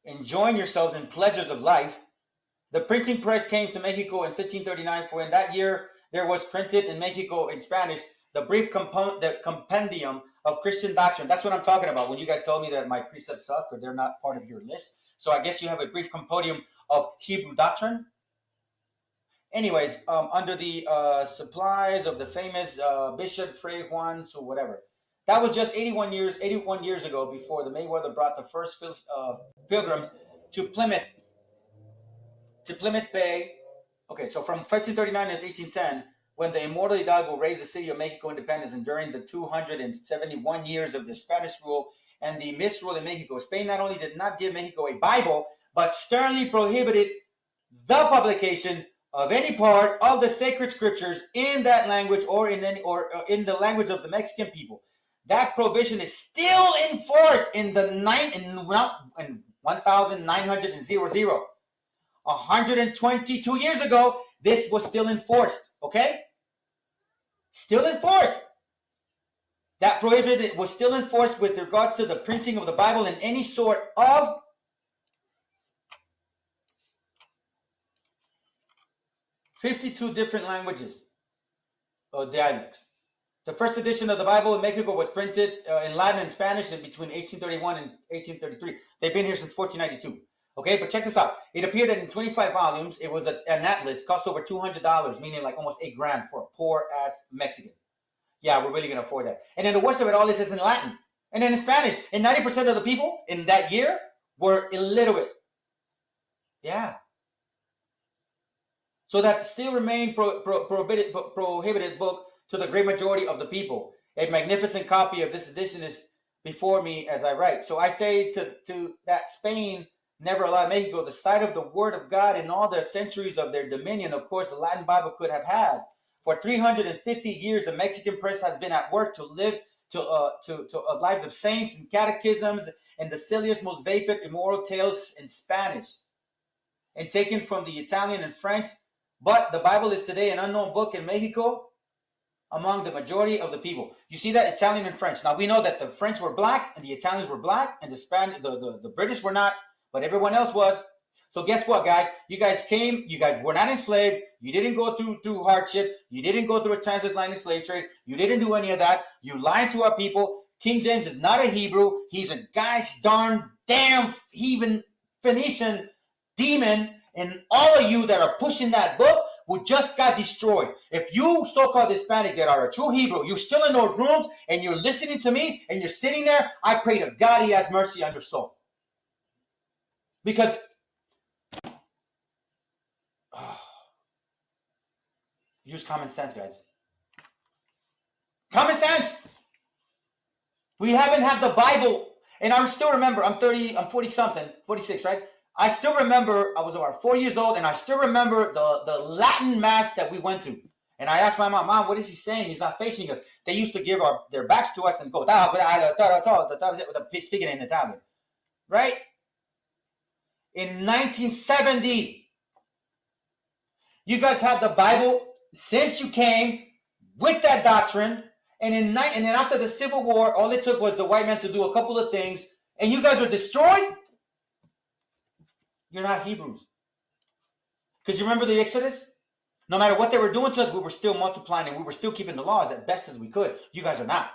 enjoying yourselves in pleasures of life. The printing press came to Mexico in 1539, for in that year there was printed in Mexico in Spanish the brief compendium of Christian doctrine. That's what I'm talking about when you guys told me that my precepts suck or they're not part of your list. So I guess you have a brief compendium of Hebrew doctrine. Anyways, under the supplies of the famous Bishop Fray Juan, so whatever. That was just 81 years ago before the Mayweather brought the first pilgrims to Plymouth Bay. Okay, so from 1539 to 1810, when the immortal Hidalgo raised the city of Mexico independence, and during the 271 years of the Spanish rule and the misrule in Mexico, Spain not only did not give Mexico a Bible, but sternly prohibited the publication of any part of the sacred scriptures in that language or in the language of the Mexican people. That prohibition is still enforced in 1900. 122 years ago, this was still enforced, okay? Still enforced. That prohibited was still enforced with regards to the printing of the Bible in any sort of 52 different languages or dialects. The first edition of the Bible in Mexico was printed in Latin and Spanish in between 1831 and 1833. They've been here since 1492. Okay, but check this out. It appeared in 25 volumes. It was an atlas, cost over $200, meaning like almost $8,000 for a poor-ass Mexican. Yeah, we're really going to afford that. And then the worst of it all is in Latin. And then in Spanish. And 90% of the people in that year were illiterate. Yeah. So that still remained prohibited book to the great majority of the people. A magnificent copy of this edition is before me as I write. So I say to that Spain never allowed Mexico the sight of the word of God in all the centuries of their dominion. Of course, the Latin Bible could have had. For 350 years, the Mexican press has been at work to live to lives of saints and catechisms and the silliest, most vapid, immoral tales in Spanish and taken from the Italian and French. But the Bible is today an unknown book in Mexico among the majority of the people. You see that? Italian and French. Now we know that the French were black and the Italians were black and the British were not, but everyone else was. So guess what, guys? You guys came, you guys were not enslaved. You didn't go through hardship. You didn't go through a transatlantic slave trade. You didn't do any of that. You lied to our people. King James is not a Hebrew. He's a gosh darn damn heathen Phoenician demon. And all of you that are pushing that book who just got destroyed. If you so-called Hispanic that are a true Hebrew, you're still in those rooms and you're listening to me and you're sitting there, I pray to God he has mercy on your soul. Because use common sense, guys. Common sense. We haven't had the Bible. And I still remember, I'm 40 something, 46, right? I still remember, I was about 4 years old, and I still remember the Latin mass that we went to. And I asked my mom, Mom, what is he saying? He's not facing us. They used to give their backs to us and go, speaking in Italian, right? In 1970, you guys had the Bible since you came with that doctrine. And then after the Civil War, all it took was the white man to do a couple of things, and you guys are destroyed? You're not Hebrews. Because you remember the Exodus? No matter what they were doing to us, we were still multiplying and we were still keeping the laws as best as we could. You guys are not.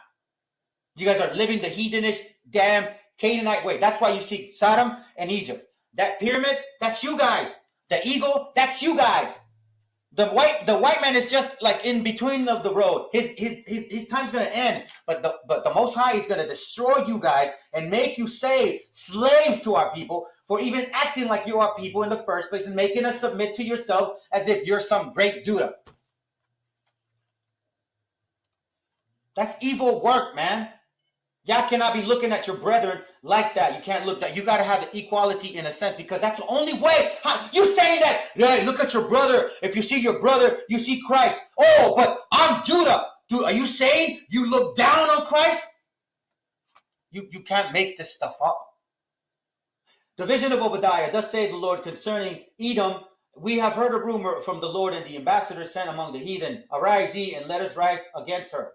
You guys are living the heathenish, damn Canaanite way. That's why you see Sodom and Egypt. That pyramid, that's you guys. The eagle, that's you guys. The white man is just like in between of the road. His time's gonna end, but the Most High is gonna destroy you guys and make you say slaves to our people for even acting like you are people in the first place and making us submit to yourself as if you're some great Judah. That's evil work, man. Y'all cannot be looking at your brethren like that. You can't look that. You got to have the equality in a sense, because that's the only way. You saying that, hey, look at your brother. If you see your brother, you see Christ. Oh, but I'm Judah. Dude, are you saying you look down on Christ? You can't make this stuff up. The vision of Obadiah, thus saith the Lord concerning Edom. We have heard a rumor from the Lord, and the ambassador sent among the heathen. Arise ye, and let us rise against her.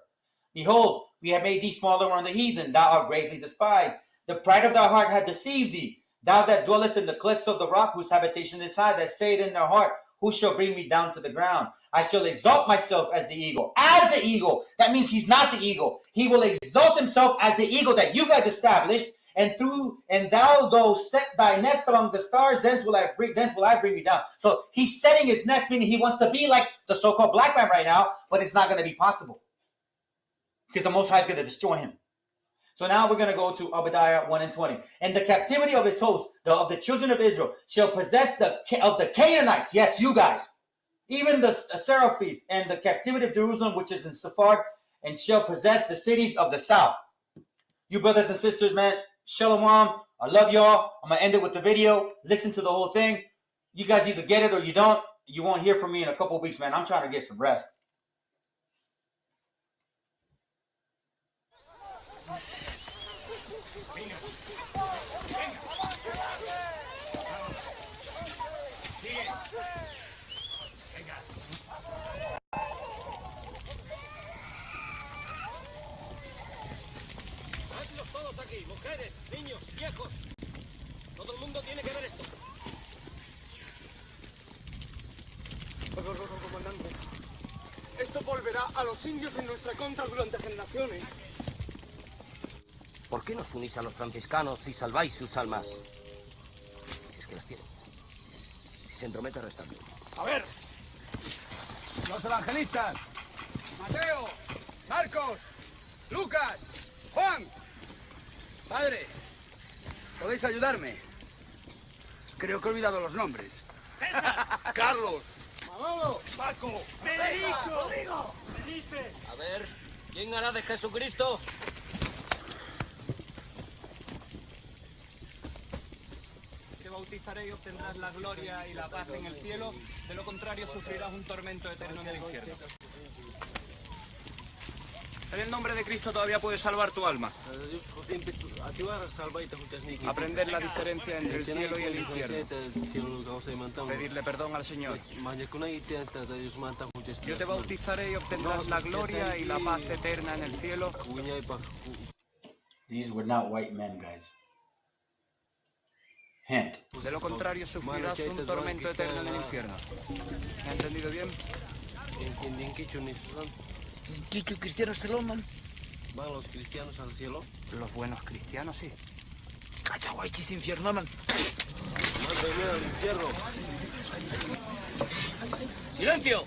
Behold, we have made thee smaller on the heathen. Thou art greatly despised. The pride of thy heart hath deceived thee. Thou that dwellest in the cliffs of the rock, whose habitation is high, that saith in their heart, who shall bring me down to the ground? I shall exalt myself as the eagle. As the eagle. That means he's not the eagle. He will exalt himself as the eagle that you guys established. And thou though set thy nest among the stars, thence will I bring you down. So he's setting his nest, meaning he wants to be like the so-called black man right now, but it's not going to be possible, because the Most High is going to destroy him. So now we're going to go to Obadiah 1 and 20. And the captivity of his host, of the children of Israel, shall possess of the Canaanites, yes, you guys, even the Seraphims, and the captivity of Jerusalem, which is in Sephard, and shall possess the cities of the south. You brothers and sisters, man, Shalom, I love y'all. I'm going to end it with the video. Listen to the whole thing. You guys either get it or you don't. You won't hear from me in a couple of weeks, man. I'm trying to get some rest. Todos aquí, mujeres, niños, viejos. Todo el mundo tiene que ver esto. Comandante, esto volverá a los indios en nuestra contra durante generaciones. ¿Por qué nos unís a los franciscanos y salváis sus almas? Si es que las tienen. Si se entromete, restando. A ver, los evangelistas. Mateo, Marcos, Lucas, Juan. Padre, ¿podéis ayudarme? Creo que he olvidado los nombres. ¡César! ¡Carlos! ¡Manolo! ¡Paco! ¡Federico! ¡Rodrigo! ¡Felipe! A ver, ¿quién hará de Jesucristo? Te bautizaré y obtendrás la gloria y la paz en el cielo. De lo contrario, sufrirás un tormento eterno en el infierno. En el nombre de Cristo todavía puedes salvar tu alma. Aprender la diferencia entre el cielo y el infierno. Pedirle perdón al Señor. Yo te bautizaré y obtendrás la gloria y la paz eterna en el cielo. These were not white men, guys. Hint. De lo contrario, sufrirás un tormento eterno en el infierno. ¿Me ha entendido bien? ¿Qué cristianos se lo man? ¿Van los cristianos al cielo? Los buenos cristianos, sí. Cachahuaychis, infierno, man. Mándame al infierno. ¡Silencio!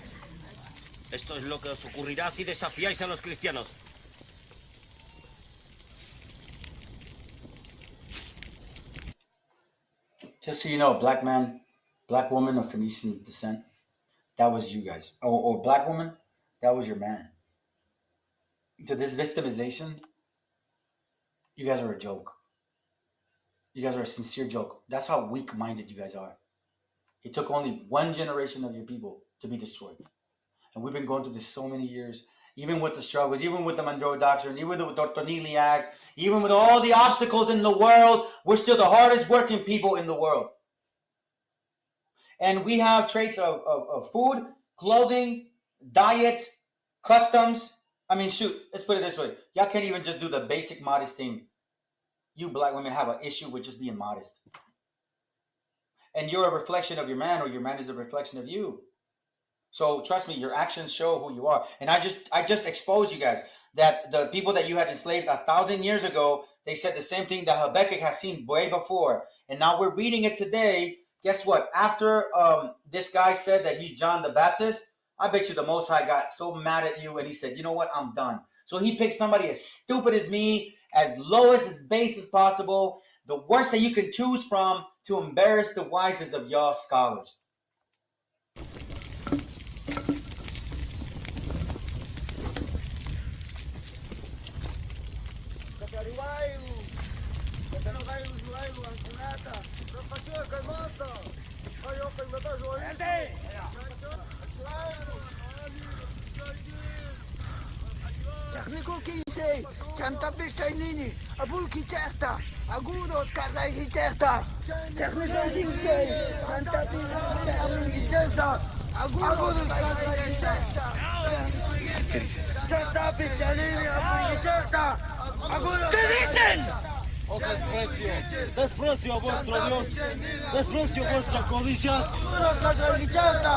Esto es lo que os ocurrirá si desafiáis a los cristianos. Just so you know, black man, black woman of Phoenician descent, that was you guys. Or black woman, that was your man. To this victimization, you guys are a joke. You guys are a sincere joke. That's how weak-minded you guys are. It took only one generation of your people to be destroyed. And we've been going through this so many years, even with the struggles, even with the Monroe Doctrine, even with the Tortonili Act, even with all the obstacles in the world, we're still the hardest working people in the world. And we have traits of food, clothing, diet, customs. I mean, shoot, let's put it this way. Y'all can't even just do the basic modest thing. You black women have an issue with just being modest. And you're a reflection of your man, or your man is a reflection of you. So trust me, your actions show who you are. And I just exposed you guys that the people that you had enslaved 1,000 years ago, they said the same thing that Habakkuk has seen way before. And now we're reading it today. Guess what? After this guy said that he's John the Baptist, I bet you the Most High got so mad at you and he said, you know what? I'm done. So he picked somebody as stupid as me, as lowest, as base as possible, the worst that you can choose from, to embarrass the wisest of y'all scholars. Technical 15, Chanta Pistainini, Abulki Chesta, Agudos Kardai Chesta, Technical 15, Chanta Pistainini Chesta, Agudos Kardai Chesta, Chanta Pistainini, Abulki Chesta, Agudos. ¿Qué dicen? Oh, desprecio, desprecio a vuestro Dios, desprecio vuestra codicia. Agudos Kardai Chesta.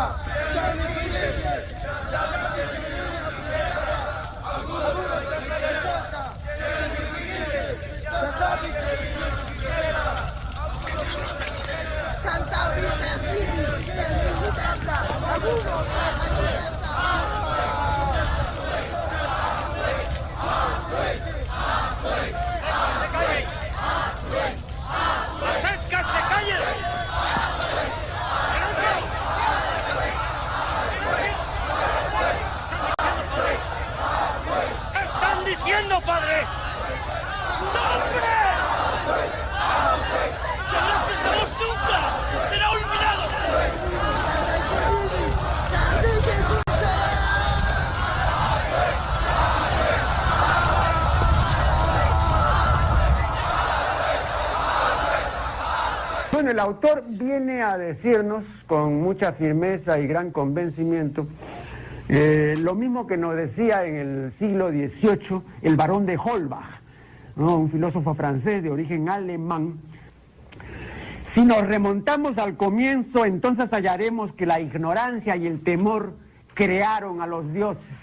Bueno, el autor viene a decirnos con mucha firmeza y gran convencimiento lo mismo que nos decía en el siglo XVIII el barón de Holbach, ¿no? Un filósofo francés de origen alemán. Si nos remontamos al comienzo, entonces hallaremos que la ignorancia y el temor crearon a los dioses.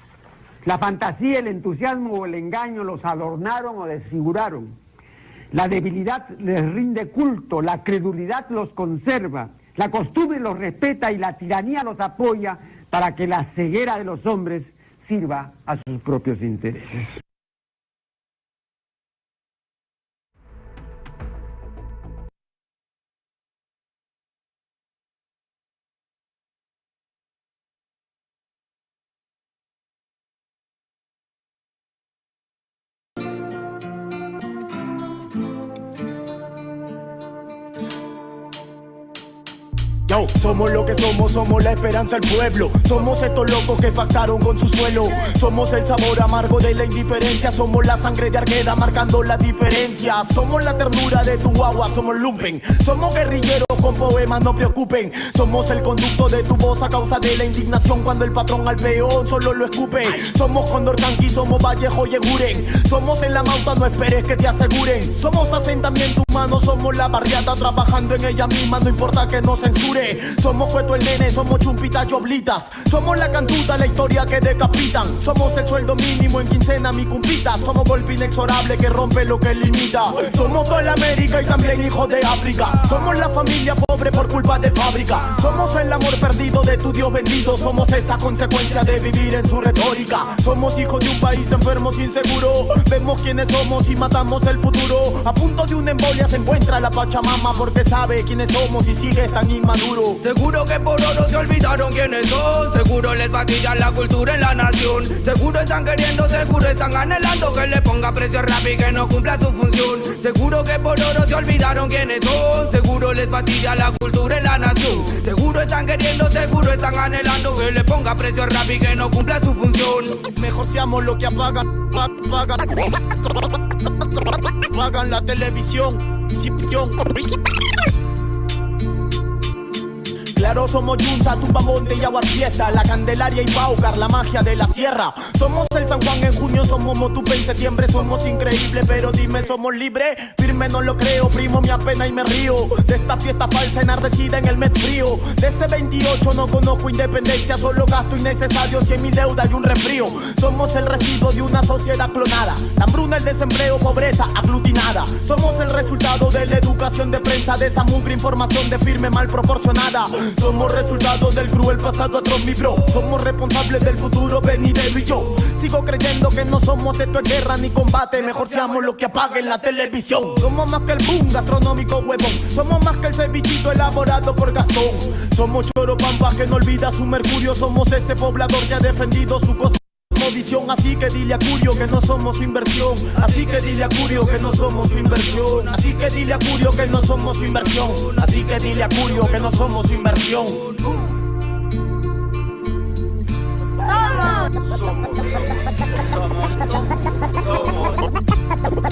La fantasía, el entusiasmo o el engaño los adornaron o desfiguraron. La debilidad les rinde culto, la credulidad los conserva, la costumbre los respeta y la tiranía los apoya para que la ceguera de los hombres sirva a sus propios intereses. Yo, somos lo que somos la esperanza del pueblo. Somos estos locos que pactaron con su suelo. Somos el sabor amargo de la indiferencia. Somos la sangre de Argueda marcando la diferencia. Somos la ternura de tu agua, somos lumpen. Somos guerrilleros con poemas, no preocupen. Somos el conducto de tu voz a causa de la indignación cuando el patrón al peón solo lo escupe. Somos Condor Canqui, somos Vallejo y Eguren. Somos en la mauta, no esperes que te aseguren. Somos asentamiento humano, somos la barriada trabajando en ella misma, no importa que nos censuren. Somos Cueto el nene, somos Chumpitas y Oblitas. Somos la cantuta, la historia que decapitan. Somos el sueldo mínimo en quincena, mi cumpita. Somos golpe inexorable que rompe lo que limita. Somos toda la América y también hijos de África. Somos la familia pobre por culpa de fábrica. Somos el amor perdido de tu Dios bendito. Somos esa consecuencia de vivir en su retórica. Somos hijos de un país enfermo, inseguro. Vemos quiénes somos y matamos el futuro. A punto de una embolia se encuentra la Pachamama porque sabe quiénes somos y sigue tan inmaduro. Seguro que por oro te olvidaste olvidaron quiénes son. Seguro les fastidia la cultura en la nación. Seguro están queriendo, seguro están anhelando que le ponga precio rap y que no cumpla su función. Seguro que por oro se olvidaron quiénes son. Seguro les fastidia la cultura en la nación. Seguro están queriendo, seguro están anhelando que le ponga precio rap y que no cumpla su función. Mejor seamos lo que apagan la televisión. Claro, somos Yunza, Tumbamonte y Aguar Fiesta, La Candelaria y Paucar, la magia de la sierra. Somos el San Juan en junio, somos Motupe en septiembre. Somos increíbles, pero dime, ¿somos libres? Firme no lo creo, primo, me apena y me río de esta fiesta falsa enardecida en el mes frío. De ese 28 no conozco independencia, solo gasto innecesario, 100.000 deudas y un resfrío. Somos el residuo de una sociedad clonada, la hambruna, el desempleo, pobreza aglutinada. Somos el resultado de la educación de prensa, de esa mugre información de firme mal proporcionada. Somos resultado del cruel pasado atroz, mi bro. Somos responsables del futuro venidero y yo sigo creyendo que no somos esto es guerra ni combate. Mejor seamos lo que apaguen la televisión. Somos más que el boom gastronómico huevón. Somos más que el cevichito elaborado por Gastón. Somos Choropampa que no olvida su mercurio. Somos ese poblador que ha defendido su cosmovisión. Así que dile a Curio que no somos su inversión. Así que dile a Curio que no somos su inversión. Así que dile a Curio que no somos su inversión. Así que dile a Curio que no somos su inversión.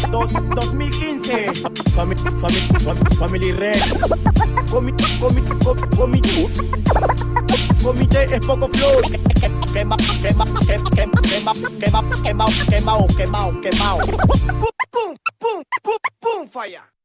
Somos 2015 Family Red Comité es poco flow. Quemao. Pum, falla.